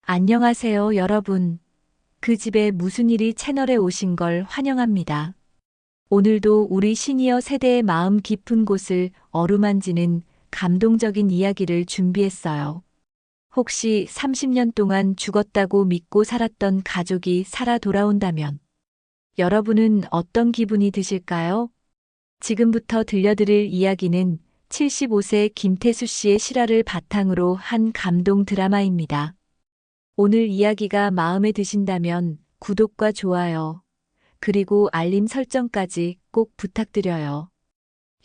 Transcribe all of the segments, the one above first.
안녕하세요, 여러분. 그 집에 무슨 일이 채널에 오신 걸 환영합니다. 오늘도 우리 시니어 세대의 마음 깊은 곳을 어루만지는 감동적인 이야기를 준비했어요. 혹시 30년 동안 죽었다고 믿고 살았던 가족이 살아 돌아온다면 여러분은 어떤 기분이 드실까요? 지금부터 들려드릴 이야기는 75세 김태수 씨의 실화를 바탕으로 한 감동 드라마입니다. 오늘 이야기가 마음에 드신다면 구독과 좋아요, 그리고 알림 설정까지 꼭 부탁드려요.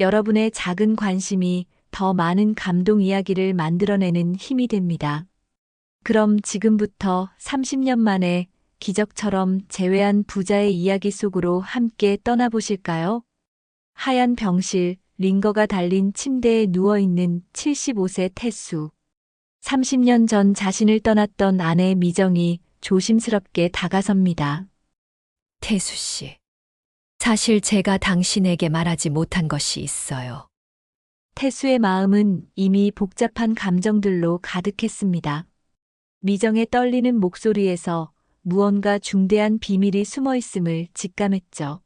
여러분의 작은 관심이 더 많은 감동 이야기를 만들어내는 힘이 됩니다. 그럼 지금부터 30년 만에 기적처럼 재회한 부자의 이야기 속으로 함께 떠나보실까요? 하얀 병실, 링거가 달린 침대에 누워있는 75세 태수. 30년 전 자신을 떠났던 아내 미정이 조심스럽게 다가섭니다. 태수 씨, 사실 제가 당신에게 말하지 못한 것이 있어요. 태수의 마음은 이미 복잡한 감정들로 가득했습니다. 미정의 떨리는 목소리에서 무언가 중대한 비밀이 숨어 있음을 직감했죠.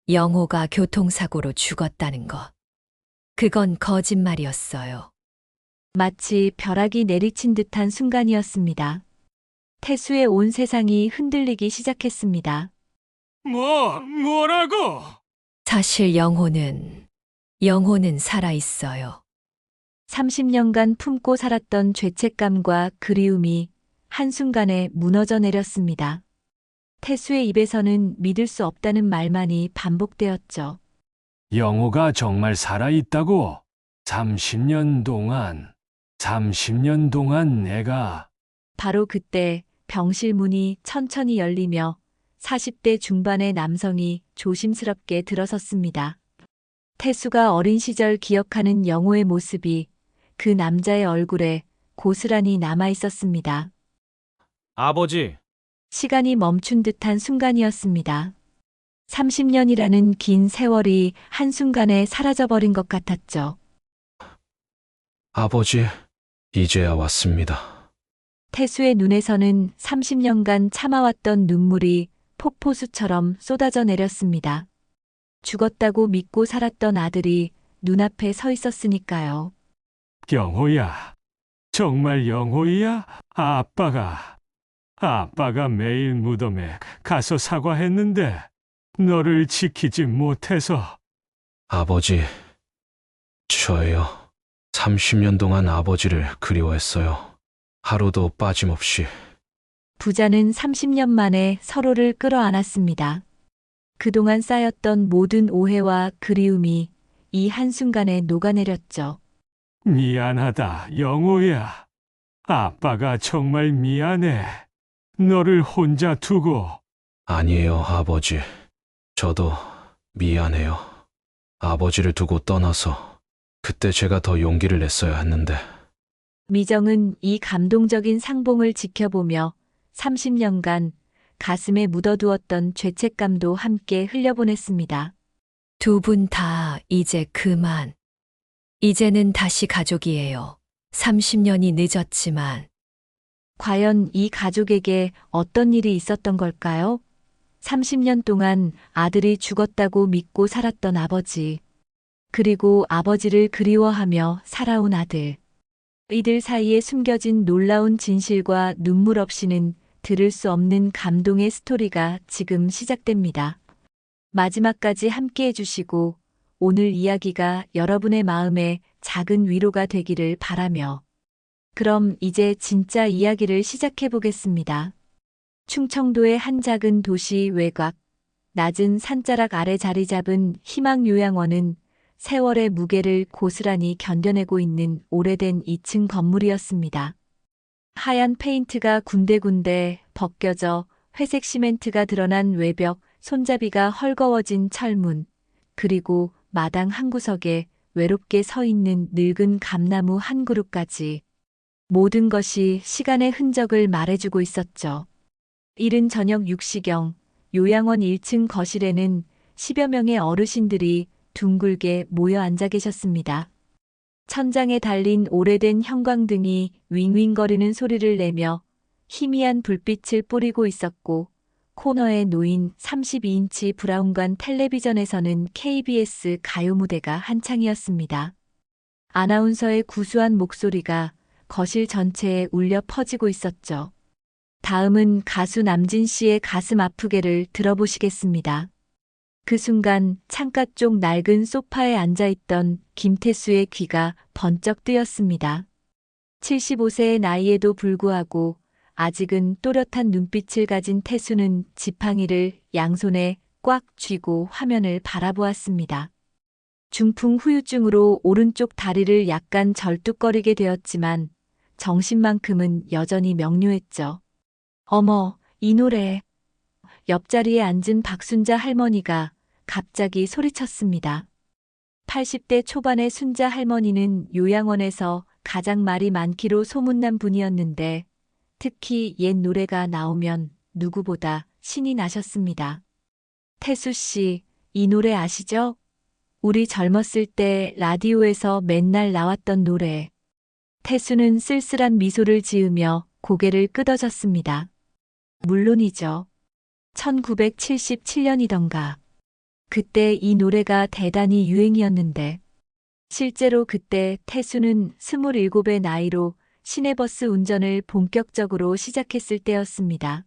영호가 교통사고로 죽었다는 것. 그건 거짓말이었어요. 마치 벼락이 내리친 듯한 순간이었습니다. 태수의 온 세상이 흔들리기 시작했습니다. 뭐라고? 사실 영호는 살아 있어요. 30년간 품고 살았던 죄책감과 그리움이 한순간에 무너져 내렸습니다. 태수의 입에서는 믿을 수 없다는 말만이 반복되었죠. 영호가 정말 살아있다고? 30년 동안 내가. 바로 그때 병실 문이 천천히 열리며 40대 중반의 남성이 조심스럽게 들어섰습니다. 태수가 어린 시절 기억하는 영호의 모습이 그 남자의 얼굴에 고스란히 남아 있었습니다. 아버지, 시간이 멈춘 듯한 순간이었습니다. 30년이라는 긴 세월이 한순간에 사라져버린 것 같았죠. 아버지, 이제야 왔습니다. 태수의 눈에서는 30년간 참아왔던 눈물이 폭포수처럼 쏟아져 내렸습니다. 죽었다고 믿고 살았던 아들이 눈앞에 서 있었으니까요. 영호야. 정말 영호야? 아빠가 매일 무덤에 가서 사과했는데 너를 지키지 못해서. 아버지, 저요. 30년 동안 아버지를 그리워했어요. 하루도 빠짐없이. 부자는 30년 만에 서로를 끌어안았습니다. 그동안 쌓였던 모든 오해와 그리움이 이 한순간에 녹아내렸죠. 미안하다, 영호야. 아빠가 정말 미안해. 너를 혼자 두고. 아니에요, 아버지. 저도 미안해요. 아버지를 두고 떠나서 그때 제가 더 용기를 냈어야 했는데. 미정은 이 감동적인 상봉을 지켜보며 30년간 가슴에 묻어두었던 죄책감도 함께 흘려보냈습니다. 두 분 다 이제 그만. 이제는 다시 가족이에요. 30년이 늦었지만. 과연 이 가족에게 어떤 일이 있었던 걸까요? 30년 동안 아들이 죽었다고 믿고 살았던 아버지, 그리고 아버지를 그리워하며 살아온 아들. 이들 사이에 숨겨진 놀라운 진실과 눈물 없이는 들을 수 없는 감동의 스토리가 지금 시작됩니다. 마지막까지 함께 해주시고 오늘 이야기가 여러분의 마음에 작은 위로가 되기를 바라며 그럼 이제 진짜 이야기를 시작해 보겠습니다. 충청도의 한 작은 도시 외곽, 낮은 산자락 아래 자리 잡은 희망요양원은 세월의 무게를 고스란히 견뎌내고 있는 오래된 2층 건물이었습니다. 하얀 페인트가 군데군데 벗겨져 회색 시멘트가 드러난 외벽, 손잡이가 헐거워진 철문, 그리고 마당 한 구석에 외롭게 서 있는 늙은 감나무 한 그루까지 모든 것이 시간의 흔적을 말해주고 있었죠. 이른 저녁 6시경 요양원 1층 거실에는 10여 명의 어르신들이 둥글게 모여 앉아 계셨습니다. 천장에 달린 오래된 형광등이 윙윙거리는 소리를 내며 희미한 불빛을 뿌리고 있었고, 코너에 놓인 32인치 브라운관 텔레비전에서는 KBS 가요 무대가 한창이었습니다. 아나운서의 구수한 목소리가 거실 전체에 울려 퍼지고 있었죠. 다음은 가수 남진 씨의 가슴 아프게를 들어보시겠습니다. 그 순간 창가 쪽 낡은 소파에 앉아있던 김태수의 귀가 번쩍 뜨였습니다. 75세의 나이에도 불구하고 아직은 또렷한 눈빛을 가진 태수는 지팡이를 양손에 꽉 쥐고 화면을 바라보았습니다. 중풍 후유증으로 오른쪽 다리를 약간 절뚝거리게 되었지만 정신만큼은 여전히 명료했죠. 어머, 이 노래. 옆자리에 앉은 박순자 할머니가 갑자기 소리쳤습니다. 80대 초반의 순자 할머니는 요양원에서 가장 말이 많기로 소문난 분이었는데 특히 옛 노래가 나오면 누구보다 신이 나셨습니다. 태수 씨, 이 노래 아시죠? 우리 젊었을 때 라디오에서 맨날 나왔던 노래. 태수는 쓸쓸한 미소를 지으며 고개를 끄덕였습니다. 물론이죠. 1977년이던가. 그때 이 노래가 대단히 유행이었는데 실제로 그때 태수는 27의 나이로 시내버스 운전을 본격적으로 시작했을 때였습니다.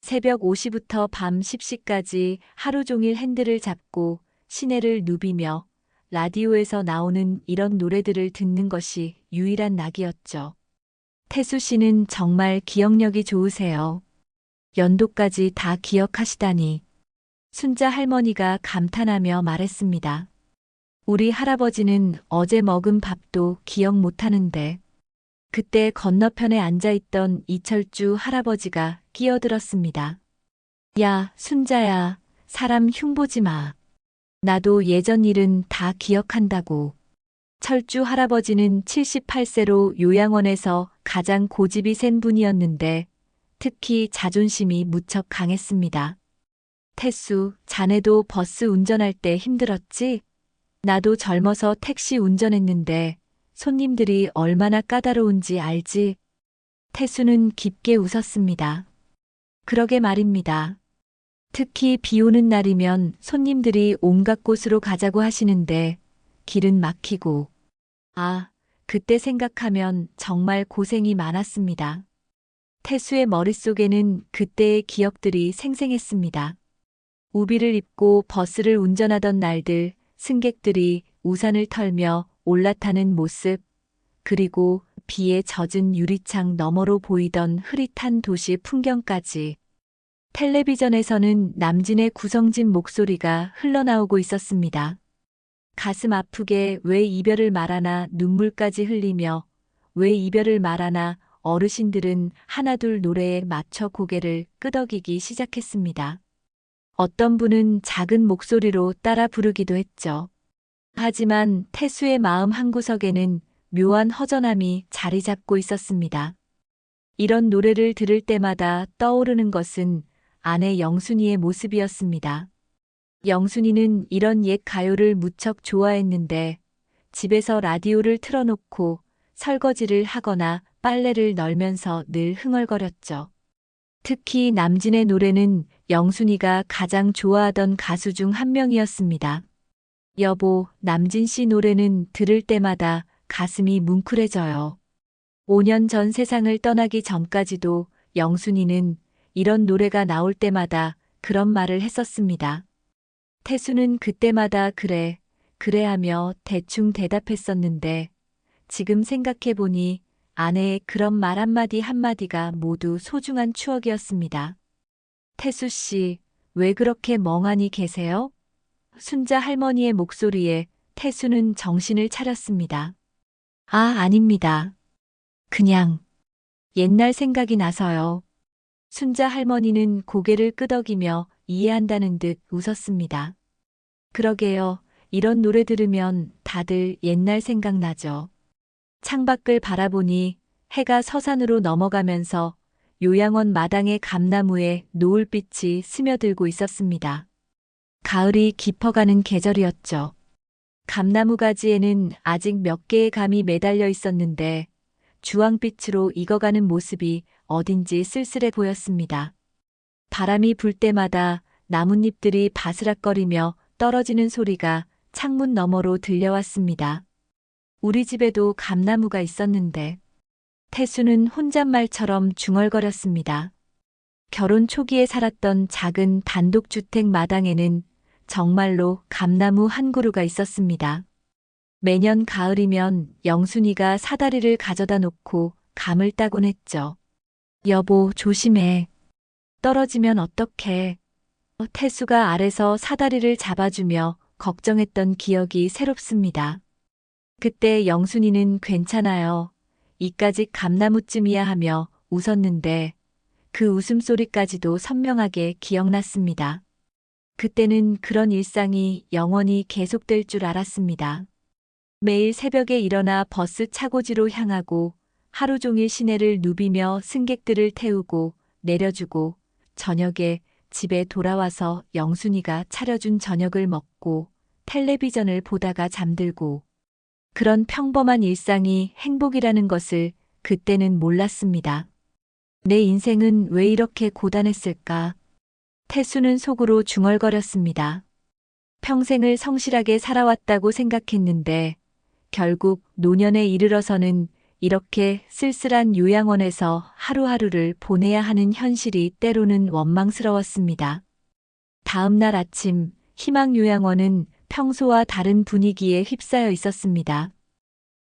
새벽 5시부터 밤 10시까지 하루 종일 핸들을 잡고 시내를 누비며 라디오에서 나오는 이런 노래들을 듣는 것이 유일한 낙이었죠. 태수 씨는 정말 기억력이 좋으세요. 연도까지 다 기억하시다니. 순자 할머니가 감탄하며 말했습니다. 우리 할아버지는 어제 먹은 밥도 기억 못하는데. 그때 건너편에 앉아있던 이철주 할아버지가 끼어들었습니다. 야, 순자야, 사람 흉보지 마. 나도 예전 일은 다 기억한다고. 철주 할아버지는 78세로 요양원에서 가장 고집이 센 분이었는데 특히 자존심이 무척 강했습니다. 태수, 자네도 버스 운전할 때 힘들었지? 나도 젊어서 택시 운전했는데 손님들이 얼마나 까다로운지 알지? 태수는 깊게 웃었습니다. 그러게 말입니다. 특히 비 오는 날이면 손님들이 온갖 곳으로 가자고 하시는데 길은 막히고. 아, 그때 생각하면 정말 고생이 많았습니다. 태수의 머릿속에는 그때의 기억들이 생생했습니다. 우비를 입고 버스를 운전하던 날들, 승객들이 우산을 털며 올라타는 모습, 그리고 비에 젖은 유리창 너머로 보이던 흐릿한 도시 풍경까지. 텔레비전에서는 남진의 구성진 목소리가 흘러나오고 있었습니다. 가슴 아프게 왜 이별을 말하나 눈물까지 흘리며 왜 이별을 말하나 어르신들은 하나둘 노래에 맞춰 고개를 끄덕이기 시작했습니다. 어떤 분은 작은 목소리로 따라 부르기도 했죠. 하지만 태수의 마음 한구석에는 묘한 허전함이 자리 잡고 있었습니다. 이런 노래를 들을 때마다 떠오르는 것은 아내 영순이의 모습이었습니다. 영순이는 이런 옛 가요를 무척 좋아했는데 집에서 라디오를 틀어놓고 설거지를 하거나 빨래를 널면서 늘 흥얼거렸죠. 특히 남진의 노래는 영순이가 가장 좋아하던 가수 중 한 명이었습니다. 여보, 남진 씨 노래는 들을 때마다 가슴이 뭉클해져요. 5년 전 세상을 떠나기 전까지도 영순이는 이런 노래가 나올 때마다 그런 말을 했었습니다. 태수는 그때마다 그래, 그래 하며 대충 대답했었는데 지금 생각해보니 아내의 그런 말 한마디 한마디가 모두 소중한 추억이었습니다. 태수 씨, 왜 그렇게 멍하니 계세요? 순자 할머니의 목소리에 태수는 정신을 차렸습니다. 아, 아닙니다. 그냥 옛날 생각이 나서요. 순자 할머니는 고개를 끄덕이며 이해한다는 듯 웃었습니다. 그러게요. 이런 노래 들으면 다들 옛날 생각나죠. 창밖을 바라보니 해가 서산으로 넘어가면서 요양원 마당의 감나무에 노을빛이 스며들고 있었습니다. 가을이 깊어가는 계절이었죠. 감나무 가지에는 아직 몇 개의 감이 매달려 있었는데 주황빛으로 익어가는 모습이 어딘지 쓸쓸해 보였습니다. 바람이 불 때마다 나뭇잎들이 바스락거리며 떨어지는 소리가 창문 너머로 들려왔습니다. 우리 집에도 감나무가 있었는데 태수는 혼잣말처럼 중얼거렸습니다. 결혼 초기에 살았던 작은 단독주택 마당에는 정말로 감나무 한 그루가 있었습니다. 매년 가을이면 영순이가 사다리를 가져다 놓고 감을 따곤 했죠. 여보, 조심해. 떨어지면 어떡해. 태수가 아래서 사다리를 잡아주며 걱정했던 기억이 새롭습니다. 그때 영순이는 괜찮아요. 이까짓 감나무쯤이야 하며 웃었는데 그 웃음소리까지도 선명하게 기억났습니다. 그때는 그런 일상이 영원히 계속될 줄 알았습니다. 매일 새벽에 일어나 버스 차고지로 향하고 하루 종일 시내를 누비며 승객들을 태우고 내려주고 저녁에 집에 돌아와서 영순이가 차려준 저녁을 먹고 텔레비전을 보다가 잠들고 그런 평범한 일상이 행복이라는 것을 그때는 몰랐습니다. 내 인생은 왜 이렇게 고단했을까? 태수는 속으로 중얼거렸습니다. 평생을 성실하게 살아왔다고 생각했는데 결국 노년에 이르러서는 이렇게 쓸쓸한 요양원에서 하루하루를 보내야 하는 현실이 때로는 원망스러웠습니다. 다음 날 아침 희망요양원은 평소와 다른 분위기에 휩싸여 있었습니다.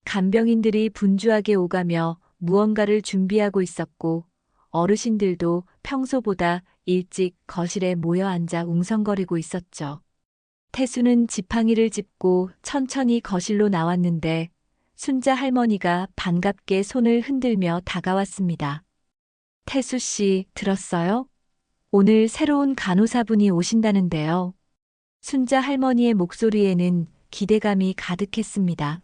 간병인들이 분주하게 오가며 무언가를 준비하고 있었고 어르신들도 평소보다 일찍 거실에 모여 앉아 웅성거리고 있었죠. 태수는 지팡이를 짚고 천천히 거실로 나왔는데 순자 할머니가 반갑게 손을 흔들며 다가왔습니다. 태수 씨, 들었어요? 오늘 새로운 간호사분이 오신다는데요. 순자 할머니의 목소리에는 기대감이 가득했습니다.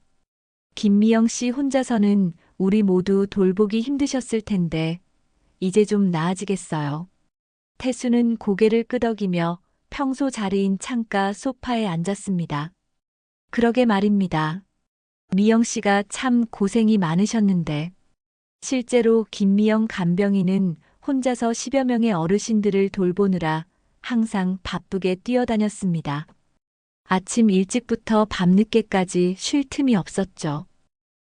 김미영 씨 혼자서는 우리 모두 돌보기 힘드셨을 텐데 이제 좀 나아지겠어요. 태수는 고개를 끄덕이며 평소 자리인 창가 소파에 앉았습니다. 그러게 말입니다. 미영 씨가 참 고생이 많으셨는데 실제로 김미영 간병인은 혼자서 10여 명의 어르신들을 돌보느라 항상 바쁘게 뛰어다녔습니다. 아침 일찍부터 밤늦게까지 쉴 틈이 없었죠.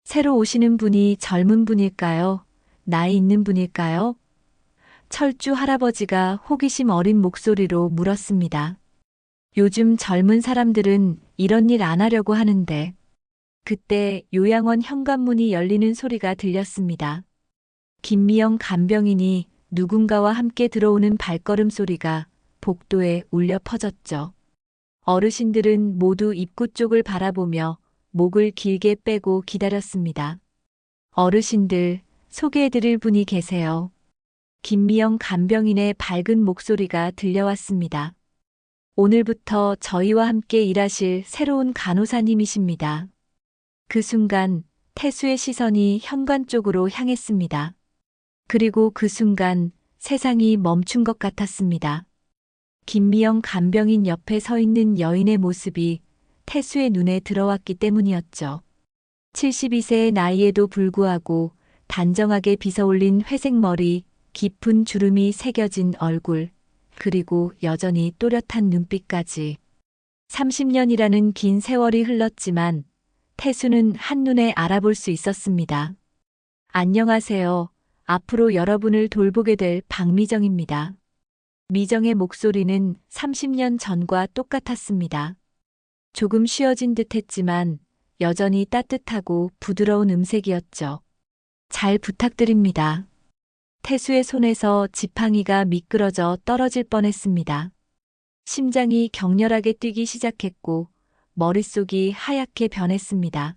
새로 오시는 분이 젊은 분일까요? 나이 있는 분일까요? 철주 할아버지가 호기심 어린 목소리로 물었습니다. 요즘 젊은 사람들은 이런 일 안 하려고 하는데 그때 요양원 현관문이 열리는 소리가 들렸습니다. 김미영 간병인이 누군가와 함께 들어오는 발걸음 소리가 복도에 울려 퍼졌죠. 어르신들은 모두 입구 쪽을 바라보며 목을 길게 빼고 기다렸습니다. 어르신들, 소개해드릴 분이 계세요. 김미영 간병인의 밝은 목소리가 들려왔습니다. 오늘부터 저희와 함께 일하실 새로운 간호사님이십니다. 그 순간 태수의 시선이 현관 쪽으로 향했습니다. 그리고 그 순간 세상이 멈춘 것 같았습니다. 김미영 간병인 옆에 서 있는 여인의 모습이 태수의 눈에 들어왔기 때문이었죠. 72세의 나이에도 불구하고 단정하게 빗어올린 회색 머리, 깊은 주름이 새겨진 얼굴, 그리고 여전히 또렷한 눈빛까지. 30년이라는 긴 세월이 흘렀지만 태수는 한눈에 알아볼 수 있었습니다. 안녕하세요. 앞으로 여러분을 돌보게 될 박미정입니다. 미정의 목소리는 30년 전과 똑같았습니다. 조금 쉬어진 듯 했지만 여전히 따뜻하고 부드러운 음색이었죠. 잘 부탁드립니다. 태수의 손에서 지팡이가 미끄러져 떨어질 뻔했습니다. 심장이 격렬하게 뛰기 시작했고 머릿속이 하얗게 변했습니다.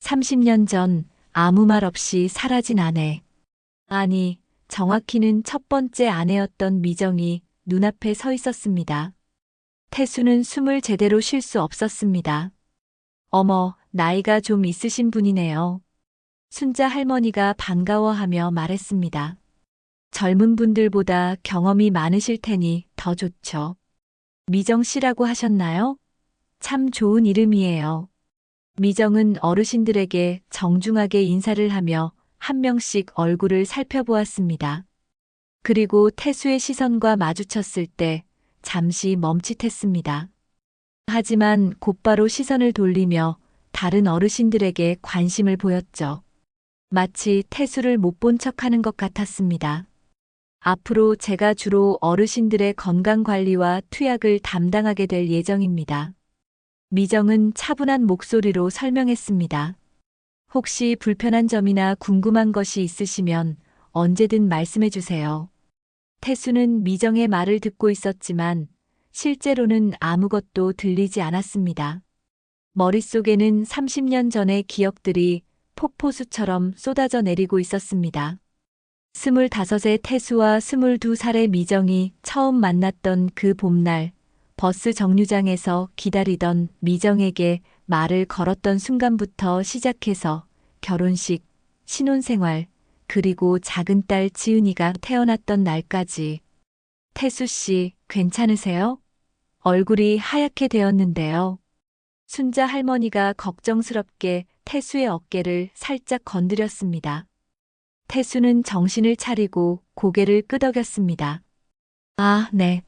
30년 전 아무 말 없이 사라진 아내. 아니, 정확히는 첫 번째 아내였던 미정이 눈앞에 서 있었습니다. 태수는 숨을 제대로 쉴 수 없었습니다. 어머, 나이가 좀 있으신 분이네요. 순자 할머니가 반가워하며 말했습니다. 젊은 분들보다 경험이 많으실 테니 더 좋죠. 미정 씨라고 하셨나요? 참 좋은 이름이에요. 미정은 어르신들에게 정중하게 인사를 하며 한 명씩 얼굴을 살펴보았습니다. 그리고 태수의 시선과 마주쳤을 때 잠시 멈칫했습니다. 하지만 곧바로 시선을 돌리며 다른 어르신들에게 관심을 보였죠. 마치 태수를 못 본 척하는 것 같았습니다. 앞으로 제가 주로 어르신들의 건강관리와 투약을 담당하게 될 예정입니다. 미정은 차분한 목소리로 설명했습니다. 혹시 불편한 점이나 궁금한 것이 있으시면 언제든 말씀해 주세요. 태수는 미정의 말을 듣고 있었지만 실제로는 아무것도 들리지 않았습니다. 머릿속에는 30년 전의 기억들이 폭포수처럼 쏟아져 내리고 있었습니다. 25의 태수와 22살의 미정이 처음 만났던 그 봄날, 버스 정류장에서 기다리던 미정에게 말을 걸었던 순간부터 시작해서 결혼식, 신혼생활, 그리고 작은 딸 지은이가 태어났던 날까지. 태수 씨, 괜찮으세요? 얼굴이 하얗게 되었는데요. 순자 할머니가 걱정스럽게 태수의 어깨를 살짝 건드렸습니다. 태수는 정신을 차리고 고개를 끄덕였습니다. 아, 네.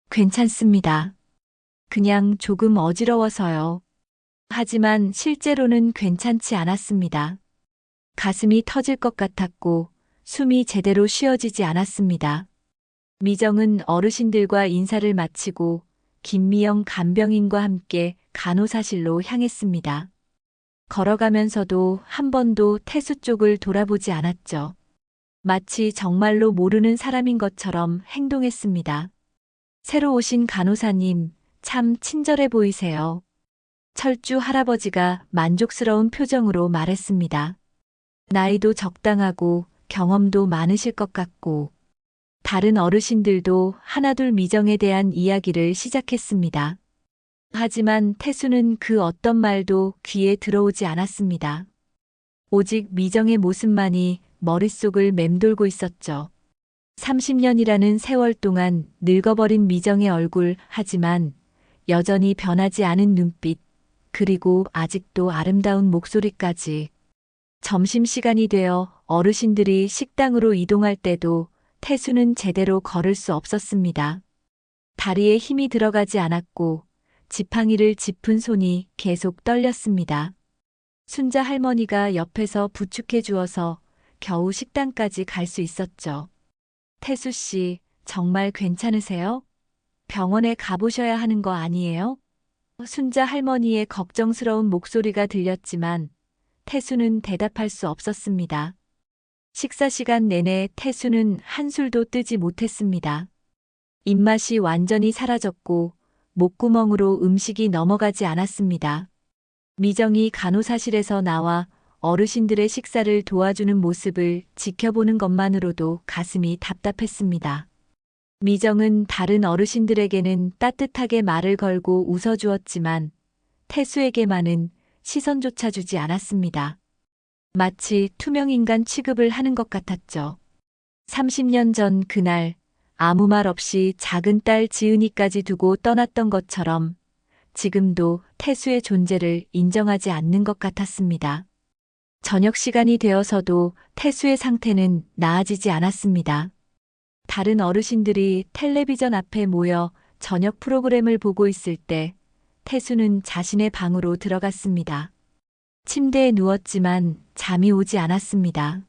괜찮습니다. 그냥 조금 어지러워서요. 하지만 실제로는 괜찮지 않았습니다. 가슴이 터질 것 같았고 숨이 제대로 쉬어지지 않았습니다. 미정은 어르신들과 인사를 마치고 김미영 간병인과 함께 간호사실로 향했습니다. 걸어가면서도 한 번도 태수 쪽을 돌아보지 않았죠. 마치 정말로 모르는 사람인 것처럼 행동했습니다. 새로 오신 간호사님, 참 친절해 보이세요. 철주 할아버지가 만족스러운 표정으로 말했습니다. 나이도 적당하고 경험도 많으실 것 같고. 다른 어르신들도 하나둘 미정에 대한 이야기를 시작했습니다. 하지만 태수는 그 어떤 말도 귀에 들어오지 않았습니다. 오직 미정의 모습만이 머릿속을 맴돌고 있었죠. 30년이라는 세월 동안 늙어버린 미정의 얼굴, 하지만 여전히 변하지 않은 눈빛, 그리고 아직도 아름다운 목소리까지. 점심시간이 되어 어르신들이 식당으로 이동할 때도 태수는 제대로 걸을 수 없었습니다. 다리에 힘이 들어가지 않았고 지팡이를 짚은 손이 계속 떨렸습니다. 순자 할머니가 옆에서 부축해 주어서 겨우 식당까지 갈 수 있었죠. 태수 씨, 정말 괜찮으세요? 병원에 가보셔야 하는 거 아니에요? 순자 할머니의 걱정스러운 목소리가 들렸지만 태수는 대답할 수 없었습니다. 식사 시간 내내 태수는 한술도 뜨지 못했습니다. 입맛이 완전히 사라졌고 목구멍으로 음식이 넘어가지 않았습니다. 미정이 간호사실에서 나와 어르신들의 식사를 도와주는 모습을 지켜보는 것만으로도 가슴이 답답했습니다. 미정은 다른 어르신들에게는 따뜻하게 말을 걸고 웃어주었지만 태수에게만은 시선조차 주지 않았습니다. 마치 투명인간 취급을 하는 것 같았죠. 30년 전 그날 아무 말 없이 작은 딸 지은이까지 두고 떠났던 것처럼 지금도 태수의 존재를 인정하지 않는 것 같았습니다. 저녁 시간이 되어서도 태수의 상태는 나아지지 않았습니다. 다른 어르신들이 텔레비전 앞에 모여 저녁 프로그램을 보고 있을 때 태수는 자신의 방으로 들어갔습니다. 침대에 누웠지만 잠이 오지 않았습니다.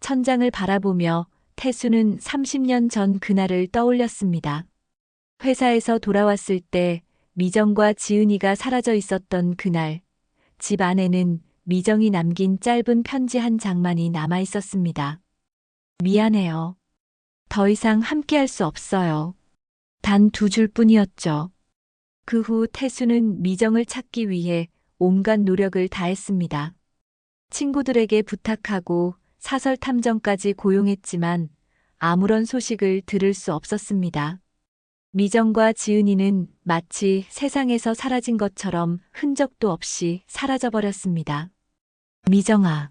천장을 바라보며 태수는 30년 전 그날을 떠올렸습니다. 회사에서 돌아왔을 때 미정과 지은이가 사라져 있었던 그날, 집 안에는 미정이 남긴 짧은 편지 한 장만이 남아 있었습니다. 미안해요. 더 이상 함께할 수 없어요. 단 2줄뿐이었죠. 그 후 태수는 미정을 찾기 위해 온갖 노력을 다했습니다. 친구들에게 부탁하고 사설 탐정까지 고용했지만 아무런 소식을 들을 수 없었습니다. 미정과 지은이는 마치 세상에서 사라진 것처럼 흔적도 없이 사라져버렸습니다. 미정아,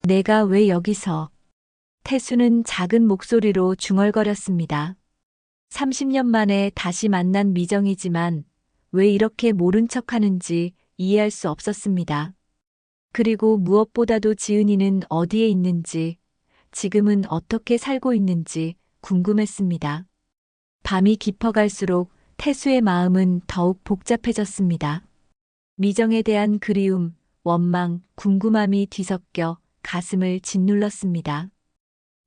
내가 왜 여기서? 태수는 작은 목소리로 중얼거렸습니다. 30년 만에 다시 만난 미정이지만 왜 이렇게 모른 척 하는지 이해할 수 없었습니다. 그리고 무엇보다도 지은이는 어디에 있는지, 지금은 어떻게 살고 있는지 궁금했습니다. 밤이 깊어갈수록 태수의 마음은 더욱 복잡해졌습니다. 미정에 대한 그리움, 원망, 궁금함이 뒤섞여 가슴을 짓눌렀습니다.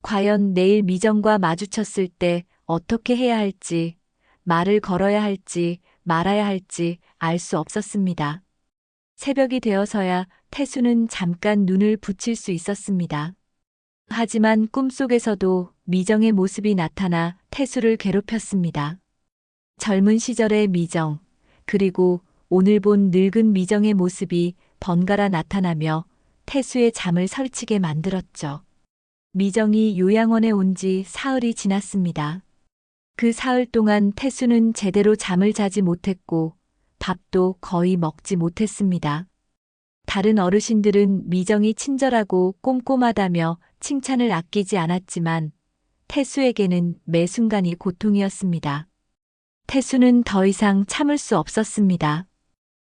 과연 내일 미정과 마주쳤을 때 어떻게 해야 할지, 말을 걸어야 할지, 말아야 할지 알 수 없었습니다. 새벽이 되어서야 태수는 잠깐 눈을 붙일 수 있었습니다. 하지만 꿈속에서도 미정의 모습이 나타나 태수를 괴롭혔습니다. 젊은 시절의 미정, 그리고 오늘 본 늙은 미정의 모습이 번갈아 나타나며 태수의 잠을 설치게 만들었죠. 미정이 요양원에 온 지 사흘이 지났습니다. 그 사흘 동안 태수는 제대로 잠을 자지 못했고 밥도 거의 먹지 못했습니다. 다른 어르신들은 미정이 친절하고 꼼꼼하다며 칭찬을 아끼지 않았지만 태수에게는 매 순간이 고통이었습니다. 태수는 더 이상 참을 수 없었습니다.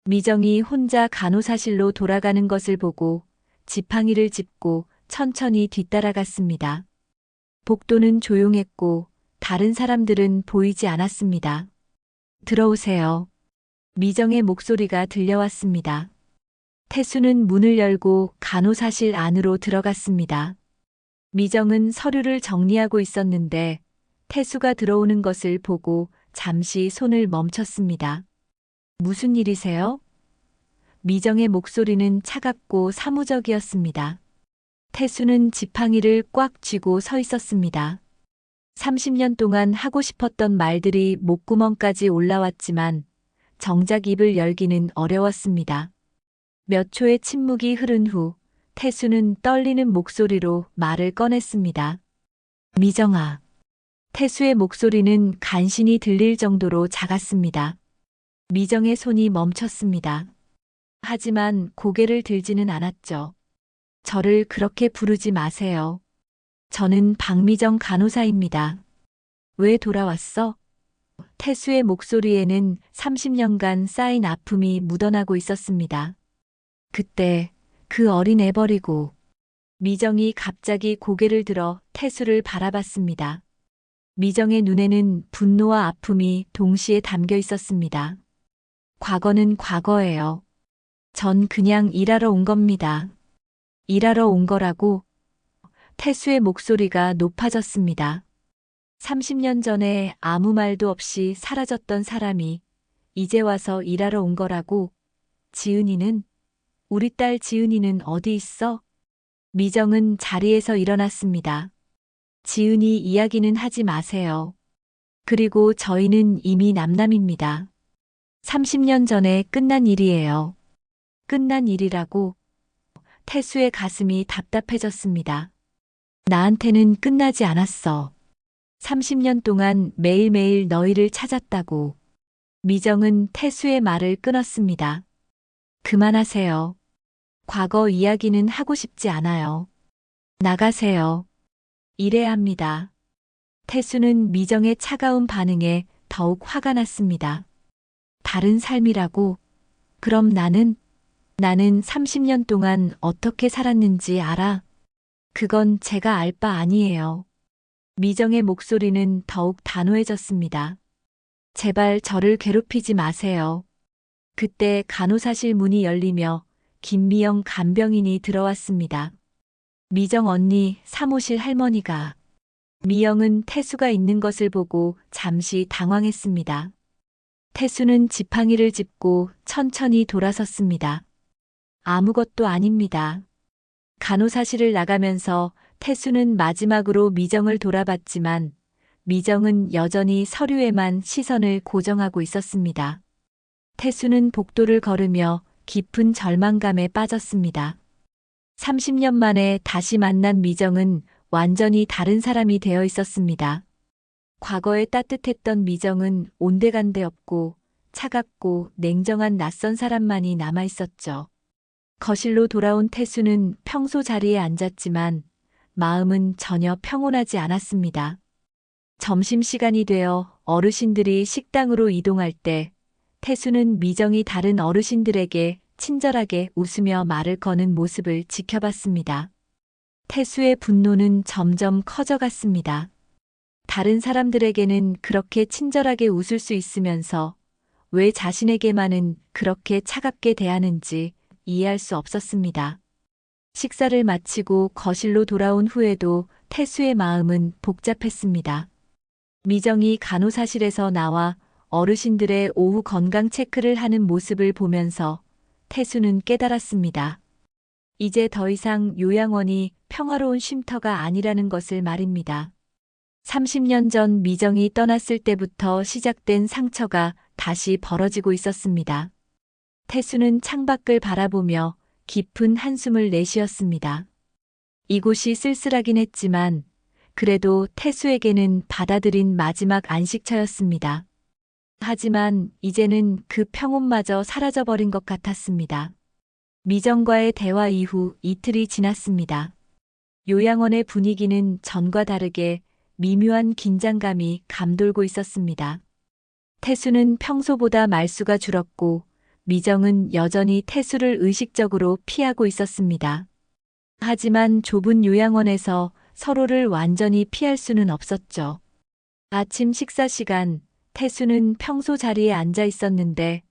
미정이 혼자 간호사실로 돌아가는 것을 보고 지팡이를 짚고 천천히 뒤따라갔습니다. 복도는 조용했고 다른 사람들은 보이지 않았습니다. 들어오세요. 미정의 목소리가 들려왔습니다. 태수는 문을 열고 간호사실 안으로 들어갔습니다. 미정은 서류를 정리하고 있었는데 태수가 들어오는 것을 보고 잠시 손을 멈췄습니다. 무슨 일이세요? 미정의 목소리는 차갑고 사무적이었습니다. 태수는 지팡이를 꽉 쥐고 서 있었습니다. 30년 동안 하고 싶었던 말들이 목구멍까지 올라왔지만 정작 입을 열기는 어려웠습니다. 몇 초의 침묵이 흐른 후 태수는 떨리는 목소리로 말을 꺼냈습니다. 미정아. 태수의 목소리는 간신히 들릴 정도로 작았습니다. 미정의 손이 멈췄습니다. 하지만 고개를 들지는 않았죠. 저를 그렇게 부르지 마세요. 저는 박미정 간호사입니다. 왜 돌아왔어? 태수의 목소리에는 30년간 쌓인 아픔이 묻어나고 있었습니다. 그때 그 어린 애 버리고 미정이 갑자기 고개를 들어 태수를 바라봤습니다. 미정의 눈에는 분노와 아픔이 동시에 담겨 있었습니다. 과거는 과거예요. 전 그냥 일하러 온 겁니다. 일하러 온 거라고? 태수의 목소리가 높아졌습니다. 30년 전에 아무 말도 없이 사라졌던 사람이 이제 와서 일하러 온 거라고? 지은이는? 우리 딸 지은이는 어디 있어? 미정은 자리에서 일어났습니다. 지은이 이야기는 하지 마세요. 그리고 저희는 이미 남남입니다. 30년 전에 끝난 일이에요. 끝난 일이라고? 태수의 가슴이 답답해졌습니다. 나한테는 끝나지 않았어. 30년 동안 매일매일 너희를 찾았다고. 미정은 태수의 말을 끊었습니다. 그만하세요. 과거 이야기는 하고 싶지 않아요. 나가세요. 이래야 합니다. 태수는 미정의 차가운 반응에 더욱 화가 났습니다. 다른 삶이라고? 그럼 나는 30년 동안 어떻게 살았는지 알아? 그건 제가 알 바 아니에요. 미정의 목소리는 더욱 단호해졌습니다. 제발 저를 괴롭히지 마세요. 그때 간호사실 문이 열리며 김미영 간병인이 들어왔습니다. 미정 언니, 사무실 할머니가. 미영은 태수가 있는 것을 보고 잠시 당황했습니다. 태수는 지팡이를 짚고 천천히 돌아섰습니다. 아무것도 아닙니다. 간호사실을 나가면서 태수는 마지막으로 미정을 돌아봤지만 미정은 여전히 서류에만 시선을 고정하고 있었습니다. 태수는 복도를 걸으며 깊은 절망감에 빠졌습니다. 30년 만에 다시 만난 미정은 완전히 다른 사람이 되어 있었습니다. 과거에 따뜻했던 미정은 온데간데 없고 차갑고 냉정한 낯선 사람만이 남아 있었죠. 거실로 돌아온 태수는 평소 자리에 앉았지만 마음은 전혀 평온하지 않았습니다. 점심시간이 되어 어르신들이 식당으로 이동할 때 태수는 미정이 다른 어르신들에게 친절하게 웃으며 말을 거는 모습을 지켜봤습니다. 태수의 분노는 점점 커져갔습니다. 다른 사람들에게는 그렇게 친절하게 웃을 수 있으면서 왜 자신에게만은 그렇게 차갑게 대하는지 이해할 수 없었습니다. 식사를 마치고 거실로 돌아온 후에도 태수의 마음은 복잡했습니다. 미정이 간호사실에서 나와 어르신들의 오후 건강 체크를 하는 모습을 보면서 태수는 깨달았습니다. 이제 더 이상 요양원이 평화로운 쉼터가 아니라는 것을 말입니다. 30년 전 미정이 떠났을 때부터 시작된 상처가 다시 벌어지고 있었습니다. 태수는 창밖을 바라보며 깊은 한숨을 내쉬었습니다. 이곳이 쓸쓸하긴 했지만 그래도 태수에게는 받아들인 마지막 안식처였습니다. 하지만 이제는 그 평온마저 사라져버린 것 같았습니다. 미정과의 대화 이후 이틀이 지났습니다. 요양원의 분위기는 전과 다르게 미묘한 긴장감이 감돌고 있었습니다. 태수는 평소보다 말수가 줄었고 미정은 여전히 태수를 의식적으로 피하고 있었습니다. 하지만 좁은 요양원에서 서로를 완전히 피할 수는 없었죠. 아침 식사 시간, 태수는 평소 자리에 앉아 있었는데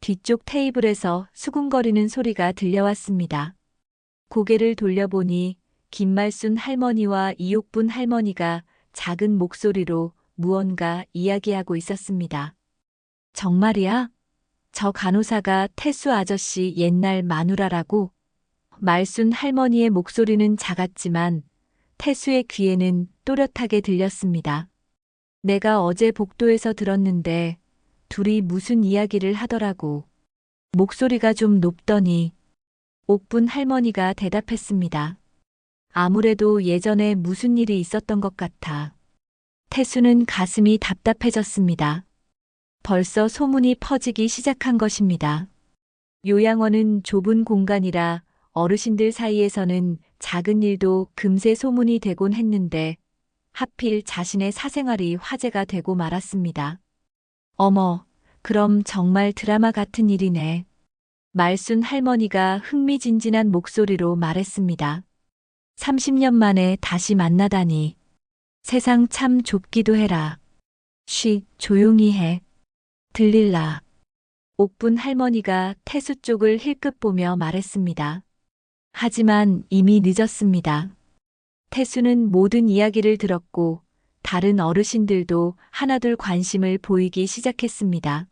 뒤쪽 테이블에서 수군거리는 소리가 들려왔습니다. 고개를 돌려보니 김말순 할머니와 이옥분 할머니가 작은 목소리로 무언가 이야기하고 있었습니다. 정말이야? 저 간호사가 태수 아저씨 옛날 마누라라고? 말순 할머니의 목소리는 작았지만 태수의 귀에는 또렷하게 들렸습니다. 내가 어제 복도에서 들었는데 둘이 무슨 이야기를 하더라고. 목소리가 좀 높더니 옥분 할머니가 대답했습니다. 아무래도 예전에 무슨 일이 있었던 것 같아. 태수는 가슴이 답답해졌습니다. 벌써 소문이 퍼지기 시작한 것입니다. 요양원은 좁은 공간이라 어르신들 사이에서는 작은 일도 금세 소문이 되곤 했는데 하필 자신의 사생활이 화제가 되고 말았습니다. 어머, 그럼 정말 드라마 같은 일이네. 말순 할머니가 흥미진진한 목소리로 말했습니다. 30년 만에 다시 만나다니. 세상 참 좁기도 해라. 쉬, 조용히 해. 들릴라. 옥분 할머니가 태수 쪽을 힐끗 보며 말했습니다. 하지만 이미 늦었습니다. 태수는 모든 이야기를 들었고 다른 어르신들도 하나둘 관심을 보이기 시작했습니다.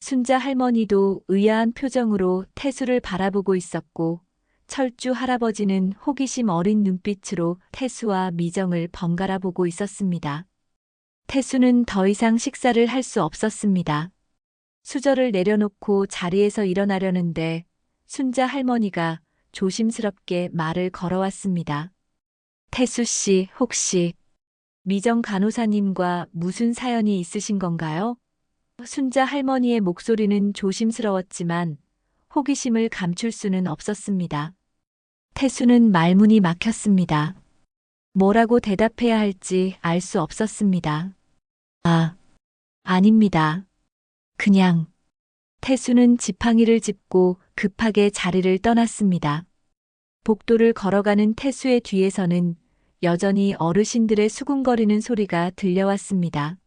순자 할머니도 의아한 표정으로 태수를 바라보고 있었고 철주 할아버지는 호기심 어린 눈빛으로 태수와 미정을 번갈아 보고 있었습니다. 태수는 더 이상 식사를 할 수 없었습니다. 수저를 내려놓고 자리에서 일어나려는데 순자 할머니가 조심스럽게 말을 걸어왔습니다. 태수 씨, 혹시 미정 간호사님과 무슨 사연이 있으신 건가요? 순자 할머니의 목소리는 조심스러웠지만 호기심을 감출 수는 없었습니다. 태수는 말문이 막혔습니다. 뭐라고 대답해야 할지 알 수 없었습니다. 아닙니다. 그냥. 태수는 지팡이를 짚고 급하게 자리를 떠났습니다. 복도를 걸어가는 태수의 뒤에서는 여전히 어르신들의 수군거리는 소리가 들려왔습니다.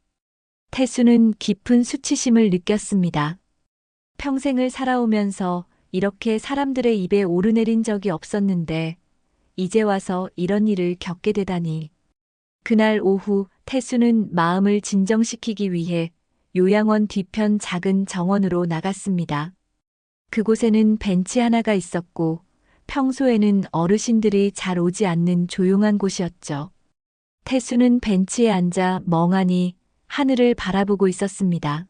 태수는 깊은 수치심을 느꼈습니다. 평생을 살아오면서 이렇게 사람들의 입에 오르내린 적이 없었는데 이제 와서 이런 일을 겪게 되다니. 그날 오후 태수는 마음을 진정시키기 위해 요양원 뒤편 작은 정원으로 나갔습니다. 그곳에는 벤치 하나가 있었고 평소에는 어르신들이 잘 오지 않는 조용한 곳이었죠. 태수는 벤치에 앉아 멍하니 하늘을 바라보고 있었습니다.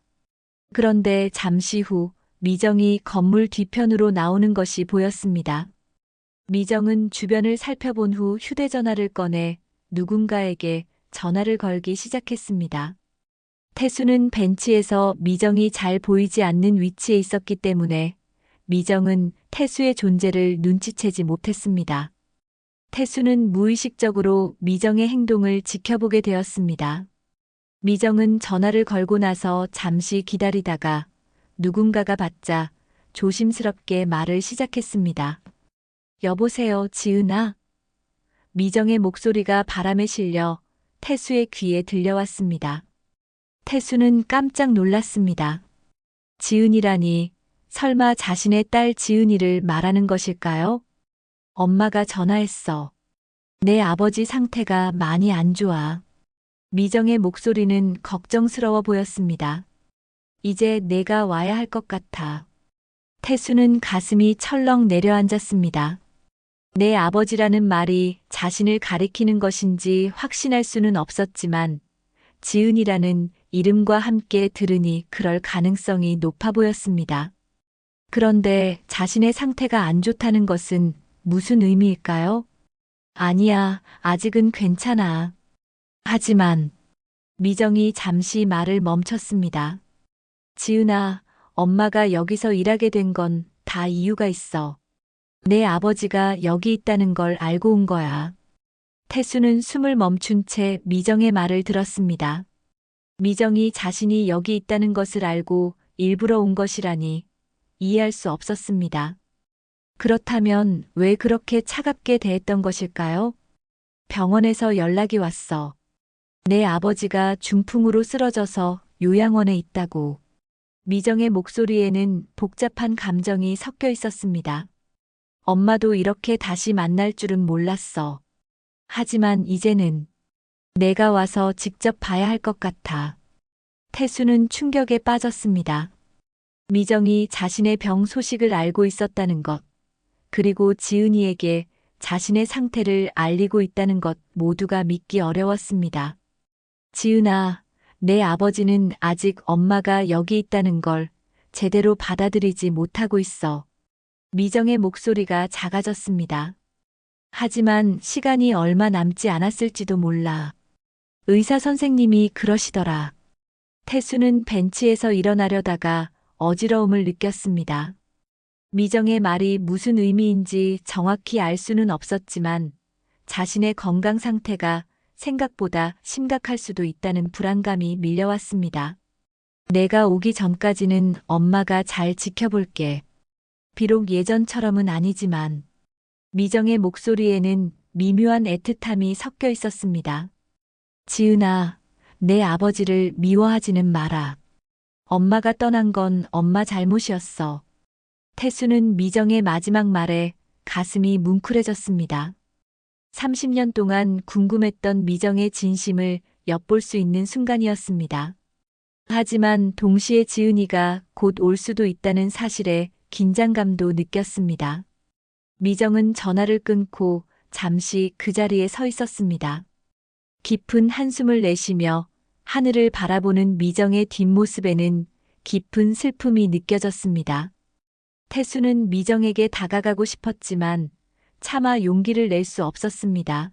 그런데 잠시 후 미정이 건물 뒤편으로 나오는 것이 보였습니다. 미정은 주변을 살펴본 후 휴대전화를 꺼내 누군가에게 전화를 걸기 시작했습니다. 태수는 벤치에서 미정이 잘 보이지 않는 위치에 있었기 때문에 미정은 태수의 존재를 눈치채지 못했습니다. 태수는 무의식적으로 미정의 행동을 지켜보게 되었습니다. 미정은 전화를 걸고 나서 잠시 기다리다가 누군가가 받자 조심스럽게 말을 시작했습니다. 여보세요, 지은아. 미정의 목소리가 바람에 실려 태수의 귀에 들려왔습니다. 태수는 깜짝 놀랐습니다. 지은이라니, 설마 자신의 딸 지은이를 말하는 것일까요? 엄마가 전화했어. 내 아버지 상태가 많이 안 좋아. 미정의 목소리는 걱정스러워 보였습니다. 이제 내가 와야 할 것 같아. 태수는 가슴이 철렁 내려앉았습니다. 내 아버지라는 말이 자신을 가리키는 것인지 확신할 수는 없었지만 지은이라는 이름과 함께 들으니 그럴 가능성이 높아 보였습니다. 그런데 자신의 상태가 안 좋다는 것은 무슨 의미일까요? 아니야, 아직은 괜찮아. 하지만 미정이 잠시 말을 멈췄습니다. 지은아, 엄마가 여기서 일하게 된 건 다 이유가 있어. 내 아버지가 여기 있다는 걸 알고 온 거야. 태수는 숨을 멈춘 채 미정의 말을 들었습니다. 미정이 자신이 여기 있다는 것을 알고 일부러 온 것이라니 이해할 수 없었습니다. 그렇다면 왜 그렇게 차갑게 대했던 것일까요? 병원에서 연락이 왔어. 내 아버지가 중풍으로 쓰러져서 요양원에 있다고. 미정의 목소리에는 복잡한 감정이 섞여 있었습니다. 엄마도 이렇게 다시 만날 줄은 몰랐어. 하지만 이제는 내가 와서 직접 봐야 할 것 같아. 태수는 충격에 빠졌습니다. 미정이 자신의 병 소식을 알고 있었다는 것, 그리고 지은이에게 자신의 상태를 알리고 있다는 것 모두가 믿기 어려웠습니다. 지은아, 내 아버지는 아직 엄마가 여기 있다는 걸 제대로 받아들이지 못하고 있어. 미정의 목소리가 작아졌습니다. 하지만 시간이 얼마 남지 않았을지도 몰라. 의사 선생님이 그러시더라. 태수는 벤치에서 일어나려다가 어지러움을 느꼈습니다. 미정의 말이 무슨 의미인지 정확히 알 수는 없었지만 자신의 건강 상태가 생각보다 심각할 수도 있다는 불안감이 밀려왔습니다. 내가 오기 전까지는 엄마가 잘 지켜볼게. 비록 예전처럼은 아니지만 미정의 목소리에는 미묘한 애틋함이 섞여 있었습니다. 지은아, 내 아버지를 미워하지는 마라. 엄마가 떠난 건 엄마 잘못이었어. 태수는 미정의 마지막 말에 가슴이 뭉클해졌습니다. 30년 동안 궁금했던 미정의 진심을 엿볼 수 있는 순간이었습니다. 하지만 동시에 지은이가 곧 올 수도 있다는 사실에 긴장감도 느꼈습니다. 미정은 전화를 끊고 잠시 그 자리에 서 있었습니다. 깊은 한숨을 내쉬며 하늘을 바라보는 미정의 뒷모습에는 깊은 슬픔이 느껴졌습니다. 태수는 미정에게 다가가고 싶었지만 차마 용기를 낼 수 없었습니다.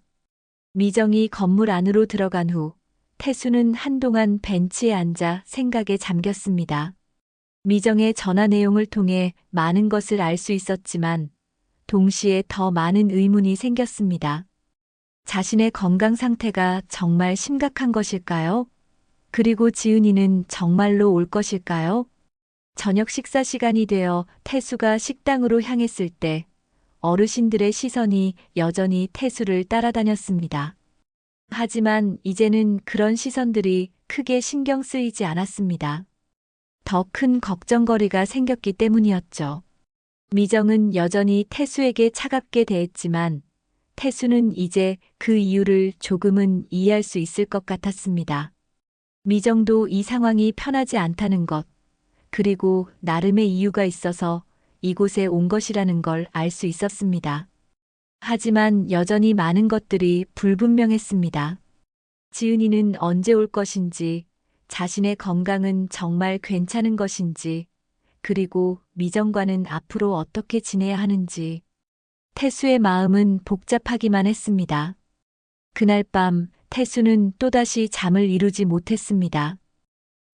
미정이 건물 안으로 들어간 후 태수는 한동안 벤치에 앉아 생각에 잠겼습니다. 미정의 전화 내용을 통해 많은 것을 알 수 있었지만 동시에 더 많은 의문이 생겼습니다. 자신의 건강 상태가 정말 심각한 것일까요? 그리고 지은이는 정말로 올 것일까요? 저녁 식사 시간이 되어 태수가 식당으로 향했을 때 어르신들의 시선이 여전히 태수를 따라다녔습니다. 하지만 이제는 그런 시선들이 크게 신경 쓰이지 않았습니다. 더 큰 걱정거리가 생겼기 때문이었죠. 미정은 여전히 태수에게 차갑게 대했지만 태수는 이제 그 이유를 조금은 이해할 수 있을 것 같았습니다. 미정도 이 상황이 편하지 않다는 것, 그리고 나름의 이유가 있어서 이곳에 온 것이라는 걸 알 수 있었습니다. 하지만 여전히 많은 것들이 불분명했습니다. 지은이는 언제 올 것인지, 자신의 건강은 정말 괜찮은 것인지, 그리고 미정과는 앞으로 어떻게 지내야 하는지. 태수의 마음은 복잡하기만 했습니다. 그날 밤 태수는 또다시 잠을 이루지 못했습니다.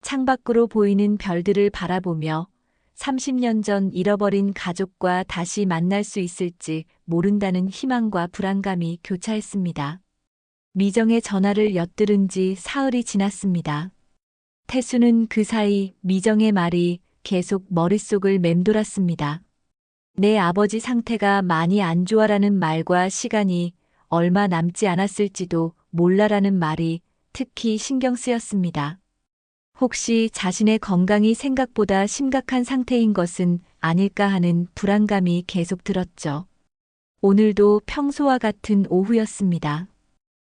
창밖으로 보이는 별들을 바라보며 30년 전 잃어버린 가족과 다시 만날 수 있을지 모른다는 희망과 불안감이 교차했습니다. 미정의 전화를 엿들은 지 사흘이 지났습니다. 태수는 그 사이 미정의 말이 계속 머릿속을 맴돌았습니다. 내 아버지 상태가 많이 안 좋아라는 말과 시간이 얼마 남지 않았을지도 몰라라는 말이 특히 신경 쓰였습니다. 혹시 자신의 건강이 생각보다 심각한 상태인 것은 아닐까 하는 불안감이 계속 들었죠. 오늘도 평소와 같은 오후였습니다.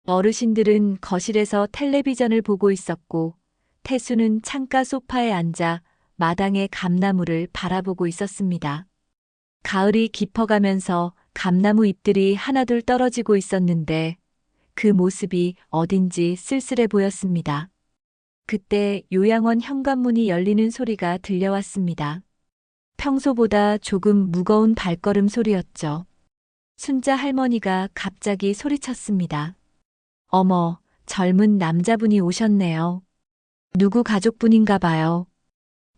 어르신들은 거실에서 텔레비전을 보고 있었고 태수는 창가 소파에 앉아 마당의 감나무를 바라보고 있었습니다. 가을이 깊어가면서 감나무 잎들이 하나둘 떨어지고 있었는데 그 모습이 어딘지 쓸쓸해 보였습니다. 그때 요양원 현관문이 열리는 소리가 들려왔습니다. 평소보다 조금 무거운 발걸음 소리였죠. 순자 할머니가 갑자기 소리쳤습니다. 어머, 젊은 남자분이 오셨네요. 누구 가족분인가 봐요.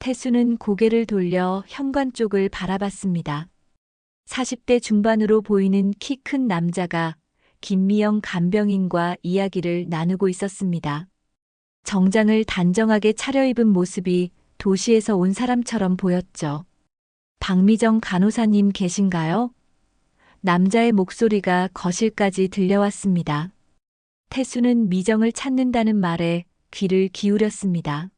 태수는 고개를 돌려 현관 쪽을 바라봤습니다. 40대 중반으로 보이는 키 큰 남자가 김미영 간병인과 이야기를 나누고 있었습니다. 정장을 단정하게 차려입은 모습이 도시에서 온 사람처럼 보였죠. 박미정 간호사님 계신가요? 남자의 목소리가 거실까지 들려왔습니다. 태수는 미정을 찾는다는 말에 귀를 기울였습니다.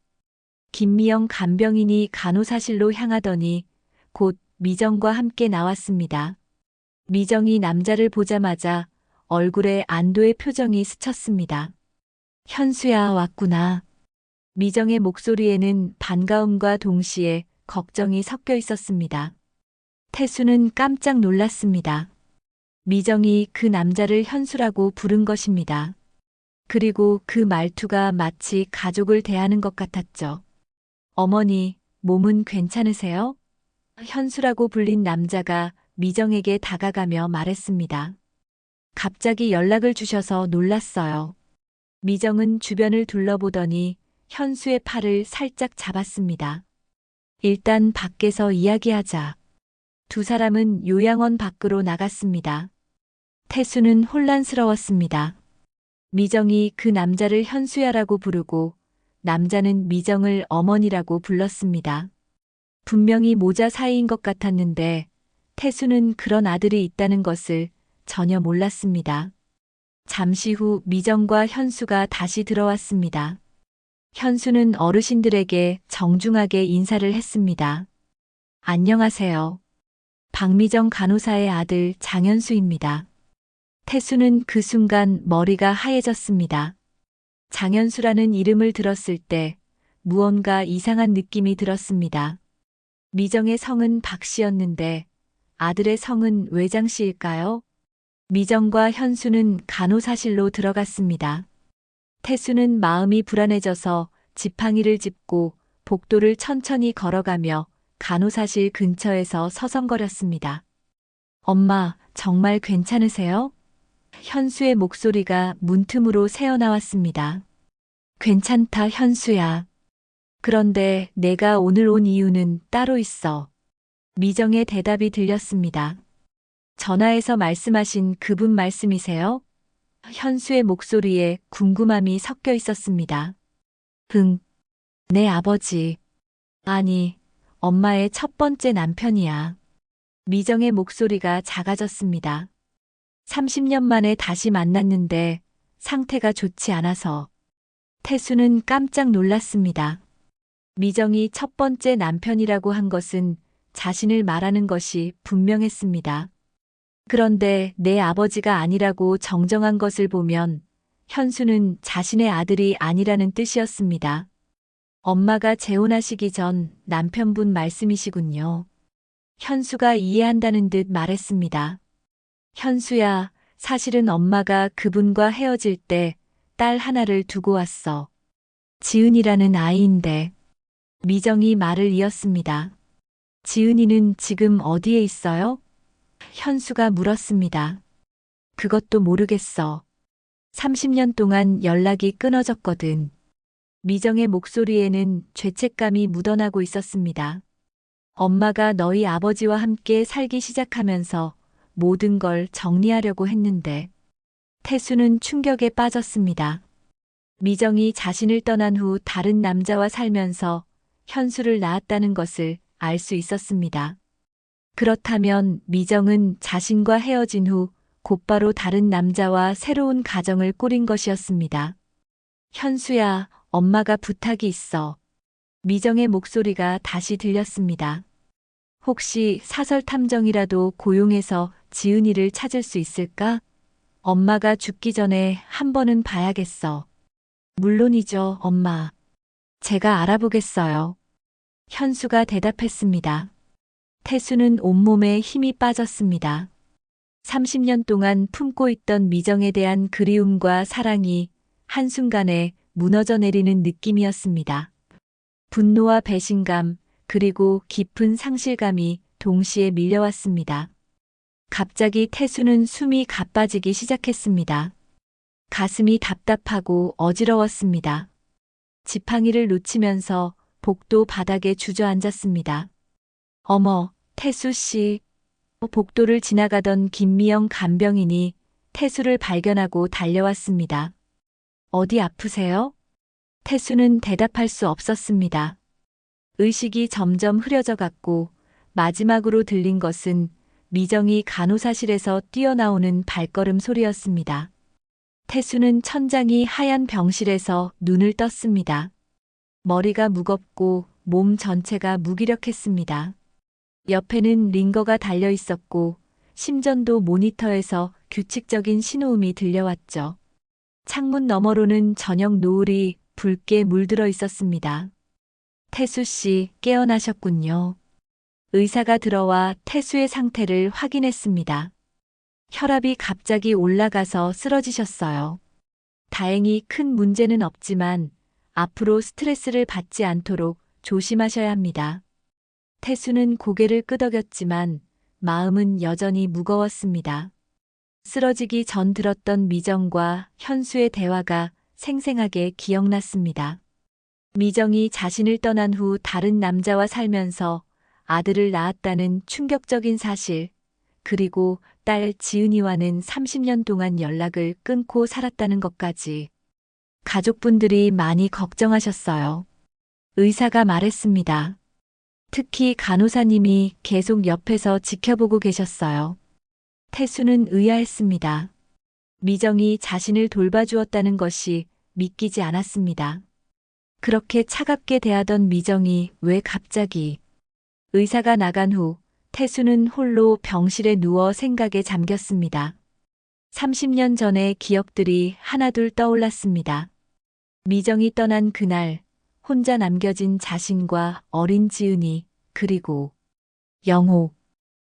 김미영 간병인이 간호사실로 향하더니 곧 미정과 함께 나왔습니다. 미정이 남자를 보자마자 얼굴에 안도의 표정이 스쳤습니다. 현수야, 왔구나. 미정의 목소리에는 반가움과 동시에 걱정이 섞여 있었습니다. 태수는 깜짝 놀랐습니다. 미정이 그 남자를 현수라고 부른 것입니다. 그리고 그 말투가 마치 가족을 대하는 것 같았죠. 어머니, 몸은 괜찮으세요? 현수라고 불린 남자가 미정에게 다가가며 말했습니다. 갑자기 연락을 주셔서 놀랐어요. 미정은 주변을 둘러보더니 현수의 팔을 살짝 잡았습니다. 일단 밖에서 이야기하자. 두 사람은 요양원 밖으로 나갔습니다. 태수는 혼란스러웠습니다. 미정이 그 남자를 현수야라고 부르고 남자는 미정을 어머니라고 불렀습니다. 분명히 모자 사이인 것 같았는데 태수는 그런 아들이 있다는 것을 전혀 몰랐습니다. 잠시 후 미정과 현수가 다시 들어왔습니다. 현수는 어르신들에게 정중하게 인사를 했습니다. 안녕하세요. 박미정 간호사의 아들 장현수입니다. 태수는 그 순간 머리가 하얘졌습니다. 장현수라는 이름을 들었을 때 무언가 이상한 느낌이 들었습니다. 미정의 성은 박씨였는데 아들의 성은 외장씨일까요? 미정과 현수는 간호사실로 들어갔습니다. 태수는 마음이 불안해져서 지팡이를 짚고 복도를 천천히 걸어가며 간호사실 근처에서 서성거렸습니다. 엄마, 정말 괜찮으세요? 현수의 목소리가 문틈으로 새어나왔습니다. 괜찮다, 현수야. 그런데 내가 오늘 온 이유는 따로 있어. 미정의 대답이 들렸습니다. 전화에서 말씀하신 그분 말씀이세요? 현수의 목소리에 궁금함이 섞여 있었습니다. 내 아버지. 아니, 엄마의 첫 번째 남편이야. 미정의 목소리가 작아졌습니다. 30년 만에 다시 만났는데 상태가 좋지 않아서. 태수는 깜짝 놀랐습니다. 미정이 첫 번째 남편이라고 한 것은 자신을 말하는 것이 분명했습니다. 그런데 내 아버지가 아니라고 정정한 것을 보면 현수는 자신의 아들이 아니라는 뜻이었습니다. 엄마가 재혼하시기 전 남편분 말씀이시군요. 현수가 이해한다는 듯 말했습니다. 현수야, 사실은 엄마가 그분과 헤어질 때 딸 하나를 두고 왔어. 지은이라는 아이인데. 미정이 말을 이었습니다. 지은이는 지금 어디에 있어요? 현수가 물었습니다. 그것도 모르겠어. 30년 동안 연락이 끊어졌거든. 미정의 목소리에는 죄책감이 묻어나고 있었습니다. 엄마가 너희 아버지와 함께 살기 시작하면서 모든 걸 정리하려고 했는데. 태수는 충격에 빠졌습니다. 미정이 자신을 떠난 후 다른 남자와 살면서 현수를 낳았다는 것을 알 수 있었습니다. 그렇다면 미정은 자신과 헤어진 후 곧바로 다른 남자와 새로운 가정을 꾸린 것이었습니다. 현수야, 엄마가 부탁이 있어. 미정의 목소리가 다시 들렸습니다. 혹시 사설 탐정이라도 고용해서 지은이를 찾을 수 있을까? 엄마가 죽기 전에 한 번은 봐야겠어. 물론이죠, 엄마. 제가 알아보겠어요. 현수가 대답했습니다. 태수는 온몸에 힘이 빠졌습니다. 30년 동안 품고 있던 미정에 대한 그리움과 사랑이 한순간에 무너져 내리는 느낌이었습니다. 분노와 배신감, 그리고 깊은 상실감이 동시에 밀려왔습니다. 갑자기 태수는 숨이 가빠지기 시작했습니다. 가슴이 답답하고 어지러웠습니다. 지팡이를 놓치면서 복도 바닥에 주저앉았습니다. 어머, 태수 씨. 복도를 지나가던 김미영 간병인이 태수를 발견하고 달려왔습니다. 어디 아프세요? 태수는 대답할 수 없었습니다. 의식이 점점 흐려져 갔고 마지막으로 들린 것은 미정이 간호사실에서 뛰어나오는 발걸음 소리였습니다. 태수는 천장이 하얀 병실에서 눈을 떴습니다. 머리가 무겁고 몸 전체가 무기력했습니다. 옆에는 링거가 달려 있었고 심전도 모니터에서 규칙적인 신호음이 들려왔죠. 창문 너머로는 저녁 노을이 붉게 물들어 있었습니다. 태수 씨, 깨어나셨군요. 의사가 들어와 태수의 상태를 확인했습니다. 혈압이 갑자기 올라가서 쓰러지셨어요. 다행히 큰 문제는 없지만 앞으로 스트레스를 받지 않도록 조심하셔야 합니다. 태수는 고개를 끄덕였지만 마음은 여전히 무거웠습니다. 쓰러지기 전 들었던 미정과 현수의 대화가 생생하게 기억났습니다. 미정이 자신을 떠난 후 다른 남자와 살면서 아들을 낳았다는 충격적인 사실, 그리고 딸 지은이와는 30년 동안 연락을 끊고 살았다는 것까지. 가족분들이 많이 걱정하셨어요. 의사가 말했습니다. 특히 간호사님이 계속 옆에서 지켜보고 계셨어요. 태수는 의아했습니다. 미정이 자신을 돌봐주었다는 것이 믿기지 않았습니다. 그렇게 차갑게 대하던 미정이 왜 갑자기. 의사가 나간 후 태수는 홀로 병실에 누워 생각에 잠겼습니다. 30년 전의 기억들이 하나둘 떠올랐습니다. 미정이 떠난 그날, 혼자 남겨진 자신과 어린 지은이, 그리고 영호.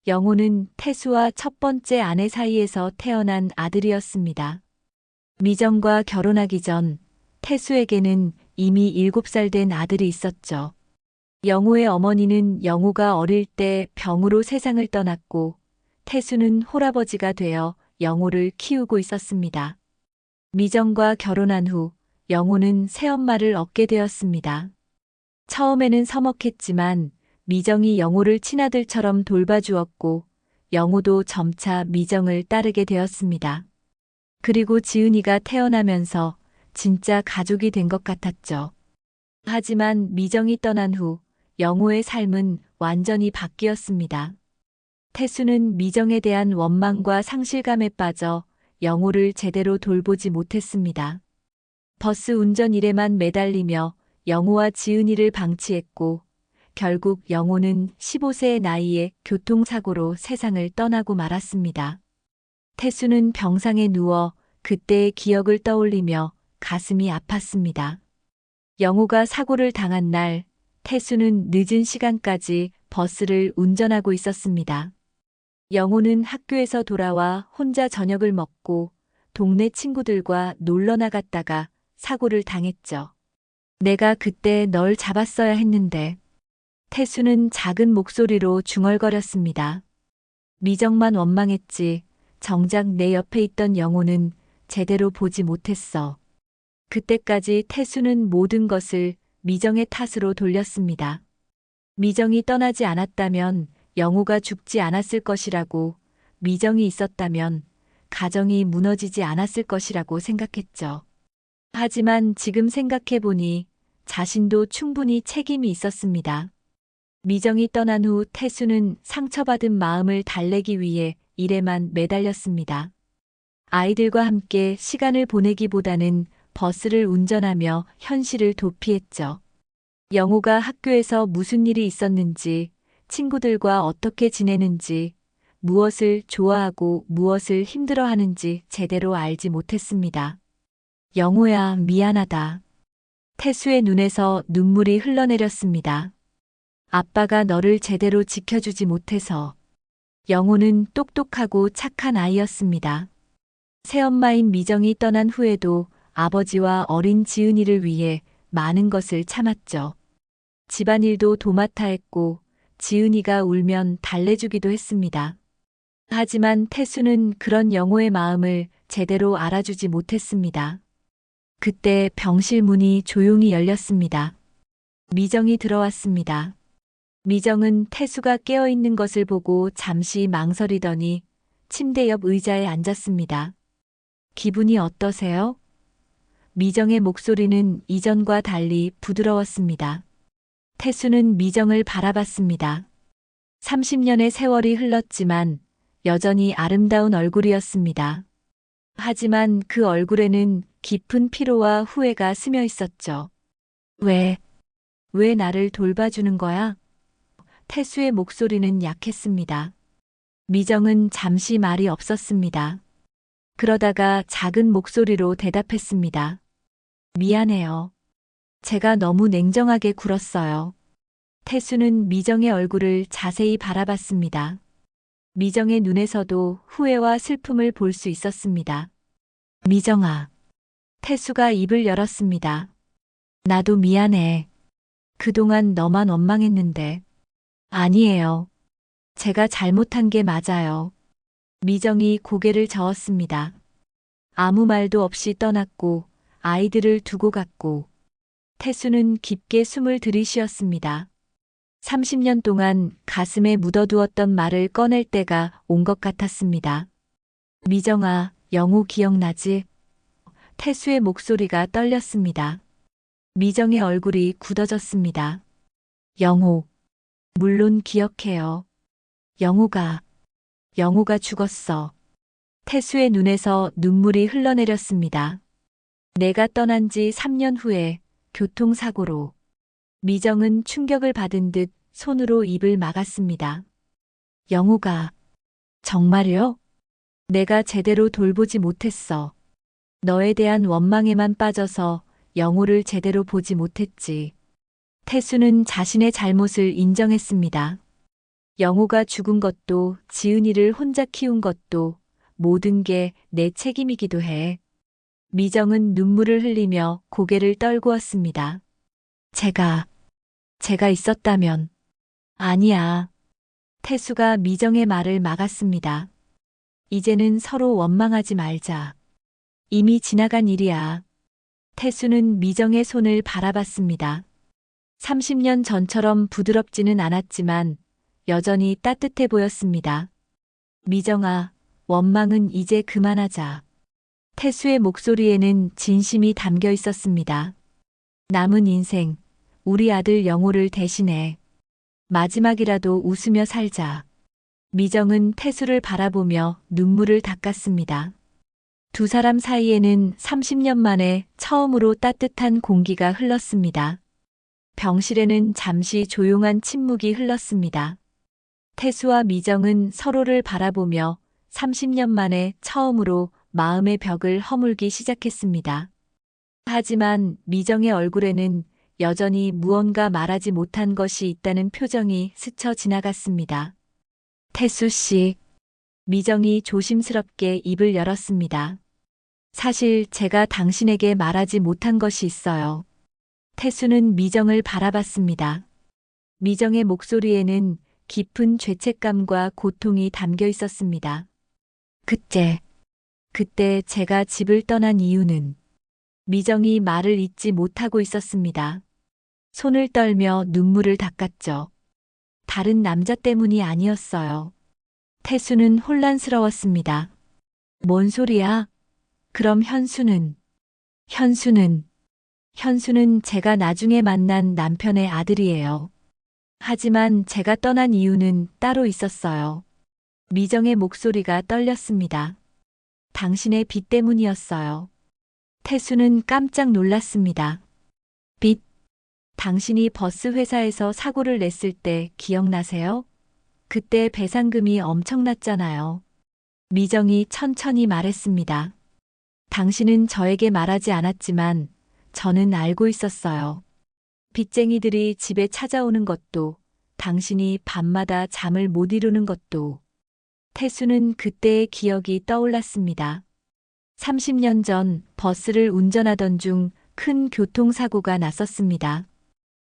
영호는 태수와 첫 번째 아내 사이에서 태어난 아들이었습니다. 미정과 결혼하기 전 태수에게는 이미 7살 된 아들이 있었죠. 영호의 어머니는 영호가 어릴 때 병으로 세상을 떠났고 태수는 홀아버지가 되어 영호를 키우고 있었습니다. 미정과 결혼한 후 영호는 새엄마를 얻게 되었습니다. 처음에는 서먹했지만 미정이 영호를 친아들처럼 돌봐주었고 영호도 점차 미정을 따르게 되었습니다. 그리고 지은이가 태어나면서 진짜 가족이 된 것 같았죠. 하지만 미정이 떠난 후 영호의 삶은 완전히 바뀌었습니다. 태수는 미정에 대한 원망과 상실감에 빠져 영호를 제대로 돌보지 못했습니다. 버스 운전 일에만 매달리며 영호와 지은이를 방치했고 결국 영호는 15세의 나이에 교통사고로 세상을 떠나고 말았습니다. 태수는 병상에 누워 그때의 기억을 떠올리며 가슴이 아팠습니다. 영호가 사고를 당한 날 태수는 늦은 시간까지 버스를 운전하고 있었습니다. 영호는 학교에서 돌아와 혼자 저녁을 먹고 동네 친구들과 놀러 나갔다가 사고를 당했죠. 내가 그때 널 잡았어야 했는데. 태수는 작은 목소리로 중얼거렸습니다. 미정만 원망했지 정작 내 옆에 있던 영호는 제대로 보지 못했어. 그때까지 태수는 모든 것을 미정의 탓으로 돌렸습니다. 미정이 떠나지 않았다면 영호가 죽지 않았을 것이라고, 미정이 있었다면 가정이 무너지지 않았을 것이라고 생각했죠. 하지만 지금 생각해보니 자신도 충분히 책임이 있었습니다. 미정이 떠난 후 태수는 상처받은 마음을 달래기 위해 일에만 매달렸습니다. 아이들과 함께 시간을 보내기보다는 버스를 운전하며 현실을 도피했죠. 영호가 학교에서 무슨 일이 있었는지, 친구들과 어떻게 지내는지, 무엇을 좋아하고 무엇을 힘들어하는지 제대로 알지 못했습니다. 영호야, 미안하다. 태수의 눈에서 눈물이 흘러내렸습니다. 아빠가 너를 제대로 지켜주지 못해서. 영호는 똑똑하고 착한 아이였습니다. 새엄마인 미정이 떠난 후에도 아버지와 어린 지은이를 위해 많은 것을 참았죠. 집안일도 도맡아 했고 지은이가 울면 달래주기도 했습니다. 하지만 태수는 그런 영호의 마음을 제대로 알아주지 못했습니다. 그때 병실 문이 조용히 열렸습니다. 미정이 들어왔습니다. 미정은 태수가 깨어있는 것을 보고 잠시 망설이더니 침대 옆 의자에 앉았습니다. 기분이 어떠세요? 미정의 목소리는 이전과 달리 부드러웠습니다. 태수는 미정을 바라봤습니다. 30년의 세월이 흘렀지만 여전히 아름다운 얼굴이었습니다. 하지만 그 얼굴에는 깊은 피로와 후회가 스며 있었죠. 왜 나를 돌봐주는 거야? 태수의 목소리는 약했습니다. 미정은 잠시 말이 없었습니다. 그러다가 작은 목소리로 대답했습니다. 미안해요. 제가 너무 냉정하게 굴었어요. 태수는 미정의 얼굴을 자세히 바라봤습니다. 미정의 눈에서도 후회와 슬픔을 볼 수 있었습니다. 미정아. 태수가 입을 열었습니다. 나도 미안해. 그동안 너만 원망했는데. 아니에요. 제가 잘못한 게 맞아요. 미정이 고개를 저었습니다. 아무 말도 없이 떠났고 아이들을 두고 갔고 태수는 깊게 숨을 들이쉬었습니다. 30년 동안 가슴에 묻어두었던 말을 꺼낼 때가 온 것 같았습니다. 미정아, 영호 기억나지? 태수의 목소리가 떨렸습니다. 미정의 얼굴이 굳어졌습니다. 영호. 물론 기억해요. 영호가 죽었어. 태수의 눈에서 눈물이 흘러내렸습니다. 내가 떠난 지 3년 후에 교통사고로. 미정은 충격을 받은 듯 손으로 입을 막았습니다. 영호가. 정말요? 내가 제대로 돌보지 못했어. 너에 대한 원망에만 빠져서 영호를 제대로 보지 못했지. 태수는 자신의 잘못을 인정했습니다. 영호가 죽은 것도 지은이를 혼자 키운 것도 모든 게 내 책임이기도 해. 미정은 눈물을 흘리며 고개를 떨구었습니다. 제가 있었다면. 아니야. 태수가 미정의 말을 막았습니다. 이제는 서로 원망하지 말자. 이미 지나간 일이야. 태수는 미정의 손을 바라봤습니다. 30년 전처럼 부드럽지는 않았지만 여전히 따뜻해 보였습니다. 미정아, 원망은 이제 그만하자. 태수의 목소리에는 진심이 담겨 있었습니다. 남은 인생, 우리 아들 영호를 대신해. 마지막이라도 웃으며 살자. 미정은 태수를 바라보며 눈물을 닦았습니다. 두 사람 사이에는 30년 만에 처음으로 따뜻한 공기가 흘렀습니다. 병실에는 잠시 조용한 침묵이 흘렀습니다. 태수와 미정은 서로를 바라보며 30년 만에 처음으로 마음의 벽을 허물기 시작했습니다. 하지만 미정의 얼굴에는 여전히 무언가 말하지 못한 것이 있다는 표정이 스쳐 지나갔습니다. 태수 씨. 미정이 조심스럽게 입을 열었습니다. 사실 제가 당신에게 말하지 못한 것이 있어요. 태수는 미정을 바라봤습니다. 미정의 목소리에는 깊은 죄책감과 고통이 담겨 있었습니다. 그때 제가 집을 떠난 이유는. 미정이 말을 잇지 못하고 있었습니다. 손을 떨며 눈물을 닦았죠. 다른 남자 때문이 아니었어요. 태수는 혼란스러웠습니다. 뭔 소리야? 그럼 현수는 현수는 제가 나중에 만난 남편의 아들이에요. 하지만 제가 떠난 이유는 따로 있었어요. 미정의 목소리가 떨렸습니다. 당신의 빚 때문이었어요. 태수는 깜짝 놀랐습니다. 빚? 당신이 버스 회사에서 사고를 냈을 때 기억나세요? 그때 배상금이 엄청났잖아요. 미정이 천천히 말했습니다. 당신은 저에게 말하지 않았지만 저는 알고 있었어요. 빚쟁이들이 집에 찾아오는 것도, 당신이 밤마다 잠을 못 이루는 것도. 태수는 그때의 기억이 떠올랐습니다. 30년 전 버스를 운전하던 중 큰 교통사고가 났었습니다.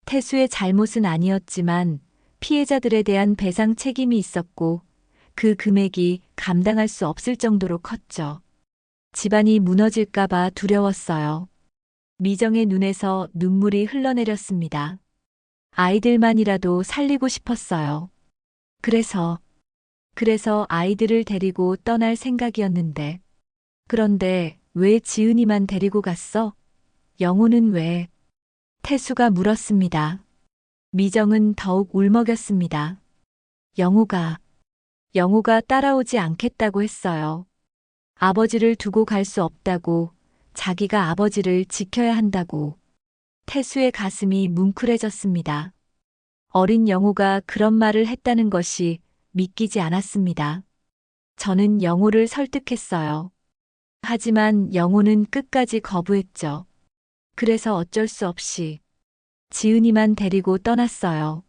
태수의 잘못은 아니었지만 피해자들에 대한 배상 책임이 있었고 그 금액이 감당할 수 없을 정도로 컸죠. 집안이 무너질까봐 두려웠어요. 미정의 눈에서 눈물이 흘러내렸습니다. 아이들만이라도 살리고 싶었어요. 그래서 아이들을 데리고 떠날 생각이었는데. 그런데 왜 지은이만 데리고 갔어? 영호는 왜? 태수가 물었습니다. 미정은 더욱 울먹였습니다. 영호가 따라오지 않겠다고 했어요. 아버지를 두고 갈 수 없다고, 자기가 아버지를 지켜야 한다고. 태수의 가슴이 뭉클해졌습니다. 어린 영호가 그런 말을 했다는 것이 믿기지 않았습니다. 저는 영호를 설득했어요. 하지만 영호는 끝까지 거부했죠. 그래서 어쩔 수 없이 지은이만 데리고 떠났어요.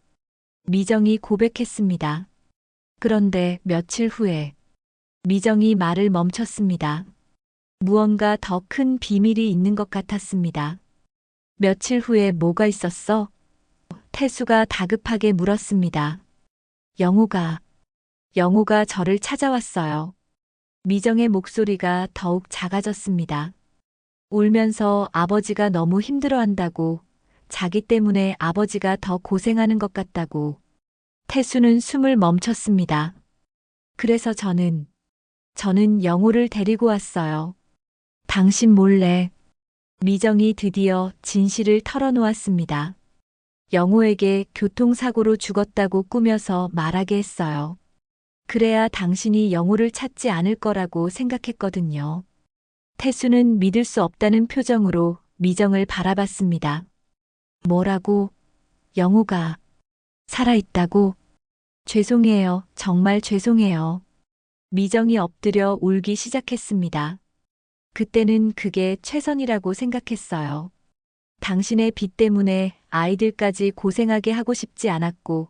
미정이 고백했습니다. 그런데 며칠 후에 미정이 말을 멈췄습니다. 무언가 더 큰 비밀이 있는 것 같았습니다. 며칠 후에 뭐가 있었어? 태수가 다급하게 물었습니다. 영호가 저를 찾아왔어요. 미정의 목소리가 더욱 작아졌습니다. 울면서 아버지가 너무 힘들어한다고, 자기 때문에 아버지가 더 고생하는 것 같다고. 태수는 숨을 멈췄습니다. 그래서 저는 영호를 데리고 왔어요. 당신 몰래. 미정이 드디어 진실을 털어놓았습니다. 영호에게 교통사고로 죽었다고 꾸며서 말하게 했어요. 그래야 당신이 영호를 찾지 않을 거라고 생각했거든요. 태수는 믿을 수 없다는 표정으로 미정을 바라봤습니다. 뭐라고? 영호가 살아있다고? 죄송해요. 정말 죄송해요. 미정이 엎드려 울기 시작했습니다. 그때는 그게 최선이라고 생각했어요. 당신의 빚 때문에 아이들까지 고생하게 하고 싶지 않았고,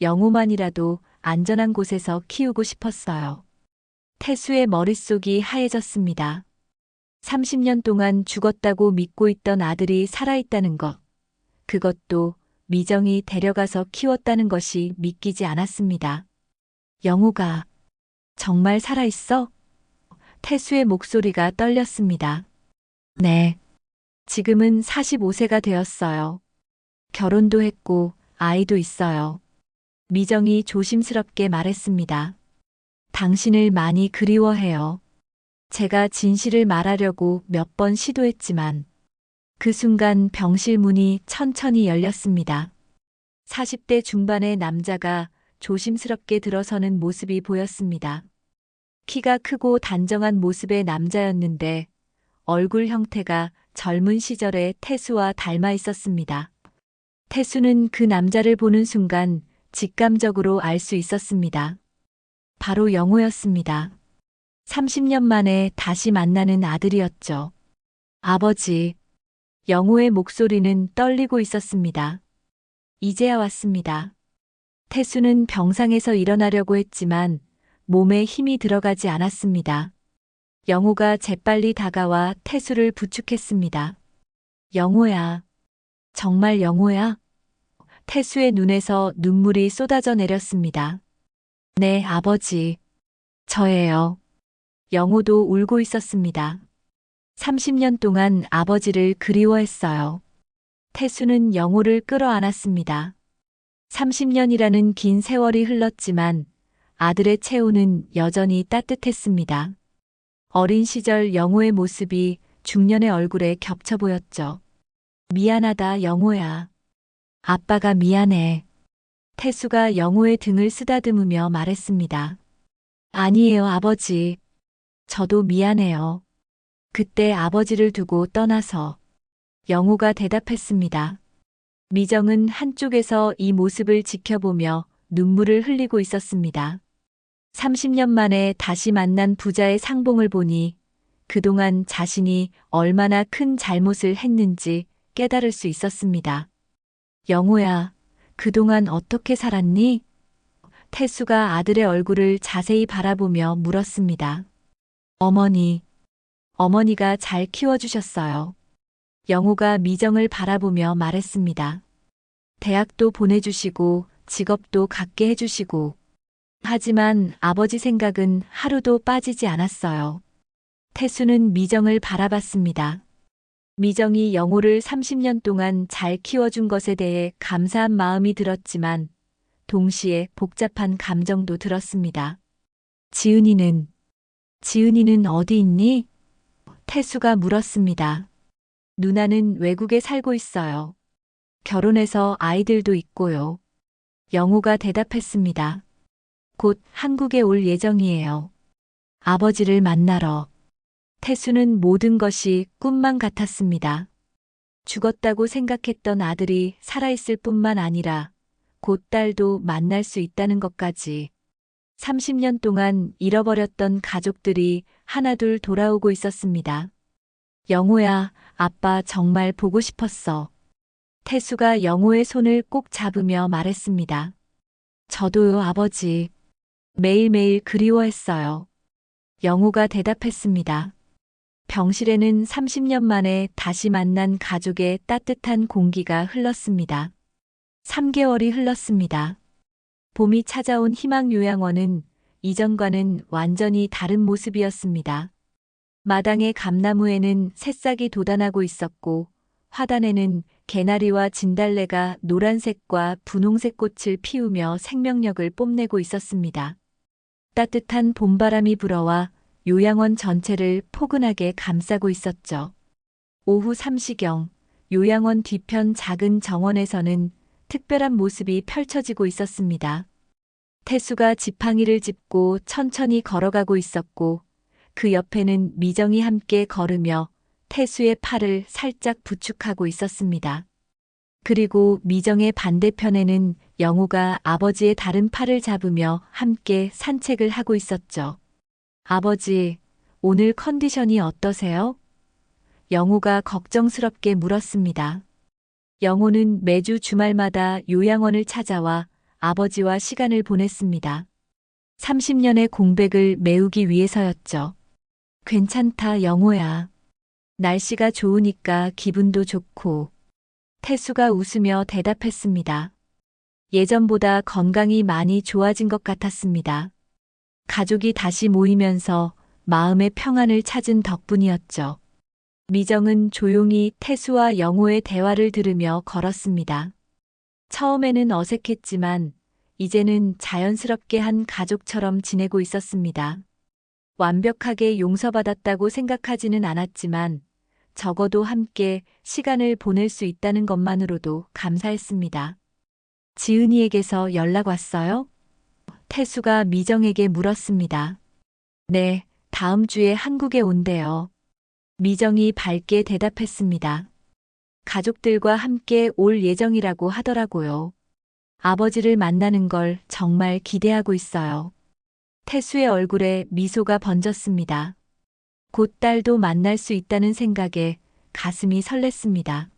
영호만이라도 안전한 곳에서 키우고 싶었어요. 태수의 머릿속이 하얘졌습니다. 30년 동안 죽었다고 믿고 있던 아들이 살아있다는 것. 그것도 미정이 데려가서 키웠다는 것이 믿기지 않았습니다. 영호가 정말 살아있어? 태수의 목소리가 떨렸습니다. 네. 지금은 45세가 되었어요. 결혼도 했고 아이도 있어요. 미정이 조심스럽게 말했습니다. 당신을 많이 그리워해요. 제가 진실을 말하려고 몇 번 시도했지만 그 순간 병실 문이 천천히 열렸습니다. 40대 중반의 남자가 조심스럽게 들어서는 모습이 보였습니다. 키가 크고 단정한 모습의 남자였는데 얼굴 형태가 젊은 시절의 태수와 닮아 있었습니다. 태수는 그 남자를 보는 순간 직감적으로 알 수 있었습니다. 바로 영호였습니다. 30년 만에 다시 만나는 아들이었죠. 아버지. 영호의 목소리는 떨리고 있었습니다. 이제야 왔습니다. 태수는 병상에서 일어나려고 했지만 몸에 힘이 들어가지 않았습니다. 영호가 재빨리 다가와 태수를 부축했습니다. 영호야. 정말 영호야? 태수의 눈에서 눈물이 쏟아져 내렸습니다. 네, 아버지. 저예요. 영호도 울고 있었습니다. 30년 동안 아버지를 그리워했어요. 태수는 영호를 끌어안았습니다. 30년이라는 긴 세월이 흘렀지만 아들의 체온은 여전히 따뜻했습니다. 어린 시절 영호의 모습이 중년의 얼굴에 겹쳐 보였죠. 미안하다, 영호야. 아빠가 미안해. 태수가 영호의 등을 쓰다듬으며 말했습니다. 아니에요, 아버지. 저도 미안해요. 그때 아버지를 두고 떠나서 영호가 대답했습니다. 미정은 한쪽에서 이 모습을 지켜보며 눈물을 흘리고 있었습니다. 30년 만에 다시 만난 부자의 상봉을 보니 그동안 자신이 얼마나 큰 잘못을 했는지 깨달을 수 있었습니다. 영호야, 그동안 어떻게 살았니? 태수가 아들의 얼굴을 자세히 바라보며 물었습니다. 어머니가 잘 키워주셨어요. 영호가 미정을 바라보며 말했습니다. 대학도 보내주시고 직업도 갖게 해주시고. 하지만 아버지 생각은 하루도 빠지지 않았어요. 태수는 미정을 바라봤습니다. 미정이 영호를 30년 동안 잘 키워준 것에 대해 감사한 마음이 들었지만 동시에 복잡한 감정도 들었습니다. 지은이는 어디 있니? 태수가 물었습니다. 누나는 외국에 살고 있어요. 결혼해서 아이들도 있고요. 영호가 대답했습니다. 곧 한국에 올 예정이에요. 아버지를 만나러. 태수는 모든 것이 꿈만 같았습니다. 죽었다고 생각했던 아들이 살아있을 뿐만 아니라 곧 딸도 만날 수 있다는 것까지. 30년 동안 잃어버렸던 가족들이 하나둘 돌아오고 있었습니다. 영호야, 아빠 정말 보고 싶었어. 태수가 영호의 손을 꼭 잡으며 말했습니다. 저도요, 아버지. 매일매일 그리워했어요. 영호가 대답했습니다. 병실에는 30년 만에 다시 만난 가족의 따뜻한 공기가 흘렀습니다. 3개월이 흘렀습니다. 봄이 찾아온 희망요양원은 이전과는 완전히 다른 모습이었습니다. 마당의 감나무에는 새싹이 돋아나고 있었고 화단에는 개나리와 진달래가 노란색과 분홍색 꽃을 피우며 생명력을 뽐내고 있었습니다. 따뜻한 봄바람이 불어와 요양원 전체를 포근하게 감싸고 있었죠. 오후 3시경 요양원 뒤편 작은 정원에서는 특별한 모습이 펼쳐지고 있었습니다. 태수가 지팡이를 짚고 천천히 걸어가고 있었고 그 옆에는 미정이 함께 걸으며 태수의 팔을 살짝 부축하고 있었습니다. 그리고 미정의 반대편에는 영호가 아버지의 다른 팔을 잡으며 함께 산책을 하고 있었죠. 아버지, 오늘 컨디션이 어떠세요? 영호가 걱정스럽게 물었습니다. 영호는 매주 주말마다 요양원을 찾아와 아버지와 시간을 보냈습니다. 30년의 공백을 메우기 위해서였죠. 괜찮다, 영호야. 날씨가 좋으니까 기분도 좋고. 태수가 웃으며 대답했습니다. 예전보다 건강이 많이 좋아진 것 같았습니다. 가족이 다시 모이면서 마음의 평안을 찾은 덕분이었죠. 미정은 조용히 태수와 영호의 대화를 들으며 걸었습니다. 처음에는 어색했지만 이제는 자연스럽게 한 가족처럼 지내고 있었습니다. 완벽하게 용서받았다고 생각하지는 않았지만 적어도 함께 시간을 보낼 수 있다는 것만으로도 감사했습니다. 지은이에게서 연락 왔어요? 태수가 미정에게 물었습니다. 네, 다음 주에 한국에 온대요. 미정이 밝게 대답했습니다. 가족들과 함께 올 예정이라고 하더라고요. 아버지를 만나는 걸 정말 기대하고 있어요. 태수의 얼굴에 미소가 번졌습니다. 곧 딸도 만날 수 있다는 생각에 가슴이 설렜습니다.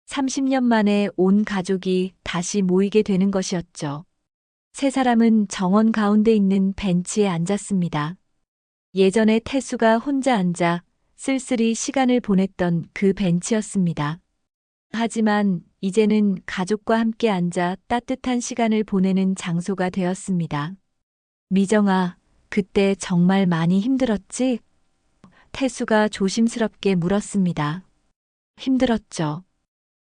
30년 만에 온 가족이 다시 모이게 되는 것이었죠. 세 사람은 정원 가운데 있는 벤치에 앉았습니다. 예전에 태수가 혼자 앉아 쓸쓸히 시간을 보냈던 그 벤치였습니다. 하지만 이제는 가족과 함께 앉아 따뜻한 시간을 보내는 장소가 되었습니다. 미정아, 그때 정말 많이 힘들었지? 태수가 조심스럽게 물었습니다. 힘들었죠.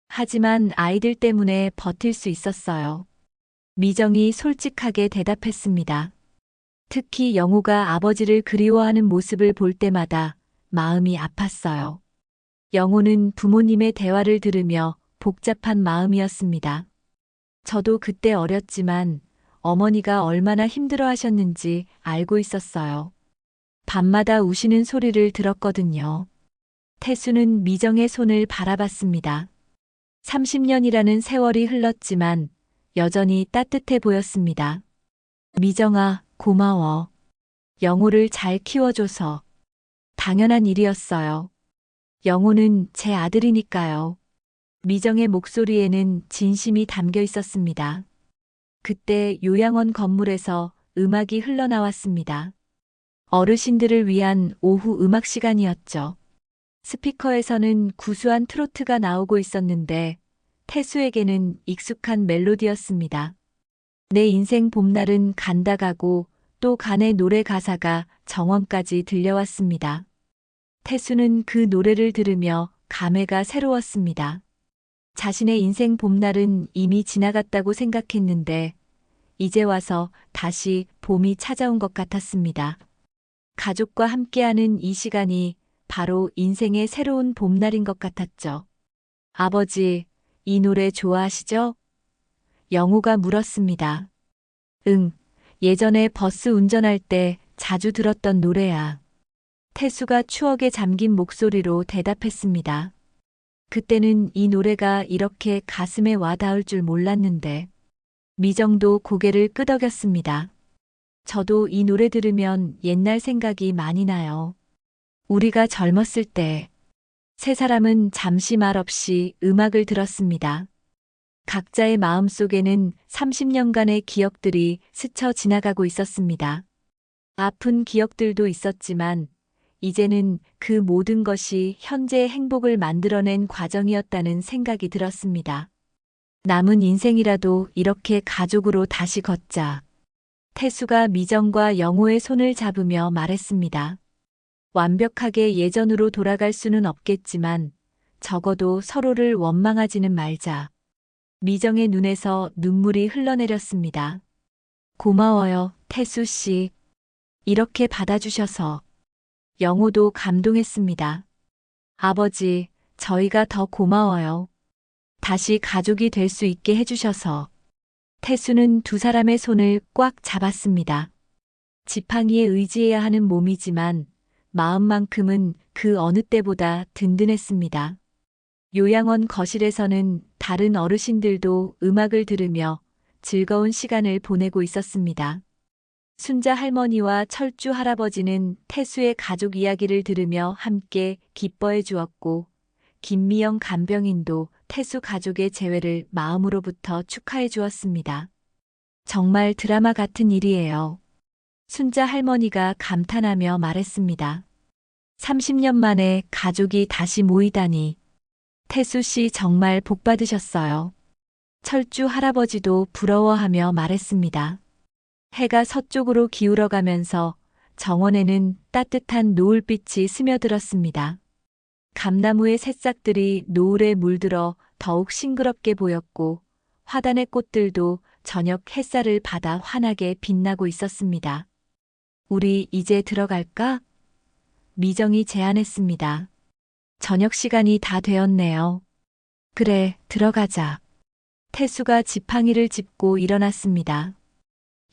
하지만 아이들 때문에 버틸 수 있었어요. 미정이 솔직하게 대답했습니다. 특히 영호가 아버지를 그리워하는 모습을 볼 때마다 마음이 아팠어요. 영호는 부모님의 대화를 들으며 복잡한 마음이었습니다. 저도 그때 어렸지만 어머니가 얼마나 힘들어 하셨는지 알고 있었어요. 밤마다 우시는 소리를 들었거든요. 태수는 미정의 손을 바라봤습니다. 30년이라는 세월이 흘렀지만 여전히 따뜻해 보였습니다. 미정아, 고마워. 영호를 잘 키워줘서. 당연한 일이었어요. 영호는 제 아들이니까요. 미정의 목소리에는 진심이 담겨 있었습니다. 그때 요양원 건물에서 음악이 흘러나왔습니다. 어르신들을 위한 오후 음악 시간이었죠. 스피커에서는 구수한 트로트가 나오고 있었는데 태수에게는 익숙한 멜로디였습니다. 내 인생 봄날은 간다 가고 또 간의 노래 가사가 정원까지 들려왔습니다. 태수는 그 노래를 들으며 감회가 새로웠습니다. 자신의 인생 봄날은 이미 지나갔다고 생각했는데 이제 와서 다시 봄이 찾아온 것 같았습니다. 가족과 함께하는 이 시간이 바로 인생의 새로운 봄날인 것 같았죠. 아버지, 이 노래 좋아하시죠? 영호가 물었습니다. 응, 예전에 버스 운전할 때 자주 들었던 노래야. 태수가 추억에 잠긴 목소리로 대답했습니다. 그때는 이 노래가 이렇게 가슴에 와닿을 줄 몰랐는데. 미정도 고개를 끄덕였습니다. 저도 이 노래 들으면 옛날 생각이 많이 나요. 우리가 젊었을 때. 세 사람은 잠시 말 없이 음악을 들었습니다. 각자의 마음속에는 30년간의 기억들이 스쳐 지나가고 있었습니다. 아픈 기억들도 있었지만 이제는 그 모든 것이 현재의 행복을 만들어낸 과정이었다는 생각이 들었습니다. 남은 인생이라도 이렇게 가족으로 다시 걷자. 태수가 미정과 영호의 손을 잡으며 말했습니다. 완벽하게 예전으로 돌아갈 수는 없겠지만 적어도 서로를 원망하지는 말자. 미정의 눈에서 눈물이 흘러내렸습니다. 고마워요, 태수 씨. 이렇게 받아주셔서. 영호도 감동했습니다. 아버지, 저희가 더 고마워요. 다시 가족이 될 수 있게 해주셔서. 태수는 두 사람의 손을 꽉 잡았습니다. 지팡이에 의지해야 하는 몸이지만 마음만큼은 그 어느 때보다 든든했습니다. 요양원 거실에서는 다른 어르신들도 음악을 들으며 즐거운 시간을 보내고 있었습니다. 순자 할머니와 철주 할아버지는 태수의 가족 이야기를 들으며 함께 기뻐해 주었고 김미영 간병인도 태수 가족의 재회를 마음으로부터 축하해 주었습니다. 정말 드라마 같은 일이에요. 순자 할머니가 감탄하며 말했습니다. 30년 만에 가족이 다시 모이다니. 태수 씨 정말 복 받으셨어요. 철주 할아버지도 부러워하며 말했습니다. 해가 서쪽으로 기울어가면서 정원에는 따뜻한 노을빛이 스며들었습니다. 감나무의 새싹들이 노을에 물들어 더욱 싱그럽게 보였고 화단의 꽃들도 저녁 햇살을 받아 환하게 빛나고 있었습니다. 우리 이제 들어갈까? 미정이 제안했습니다. 저녁 시간이 다 되었네요. 그래, 들어가자. 태수가 지팡이를 짚고 일어났습니다.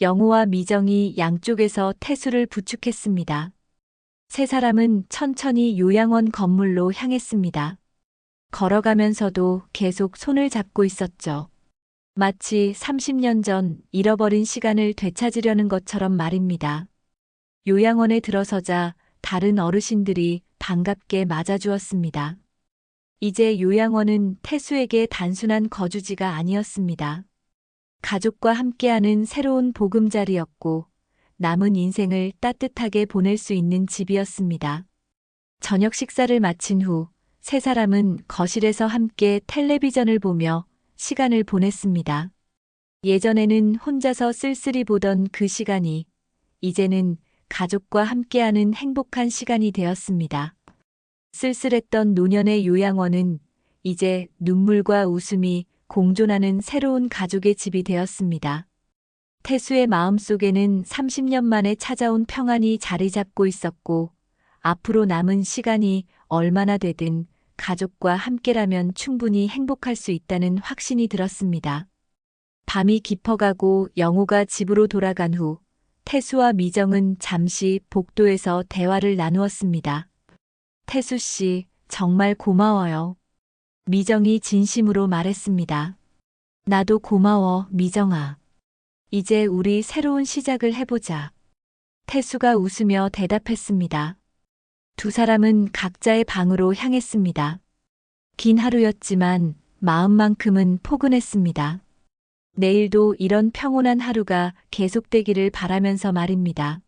영호와 미정이 양쪽에서 태수를 부축했습니다. 세 사람은 천천히 요양원 건물로 향했습니다. 걸어가면서도 계속 손을 잡고 있었죠. 마치 30년 전 잃어버린 시간을 되찾으려는 것처럼 말입니다. 요양원에 들어서자 다른 어르신들이 반갑게 맞아주었습니다. 이제 요양원은 태수에게 단순한 거주지가 아니었습니다. 가족과 함께하는 새로운 보금자리였고 남은 인생을 따뜻하게 보낼 수 있는 집이었습니다. 저녁 식사를 마친 후 세 사람은 거실에서 함께 텔레비전을 보며 시간을 보냈습니다. 예전에는 혼자서 쓸쓸히 보던 그 시간이 이제는 가족과 함께하는 행복한 시간이 되었습니다. 쓸쓸했던 노년의 요양원은 이제 눈물과 웃음이 공존하는 새로운 가족의 집이 되었습니다. 태수의 마음속에는 30년 만에 찾아온 평안이 자리 잡고 있었고 앞으로 남은 시간이 얼마나 되든 가족과 함께라면 충분히 행복할 수 있다는 확신이 들었습니다. 밤이 깊어가고 영호가 집으로 돌아간 후 태수와 미정은 잠시 복도에서 대화를 나누었습니다. 태수 씨, 정말 고마워요. 미정이 진심으로 말했습니다. 나도 고마워, 미정아. 이제 우리 새로운 시작을 해보자. 태수가 웃으며 대답했습니다. 두 사람은 각자의 방으로 향했습니다. 긴 하루였지만 마음만큼은 포근했습니다. 내일도 이런 평온한 하루가 계속되기를 바라면서 말입니다.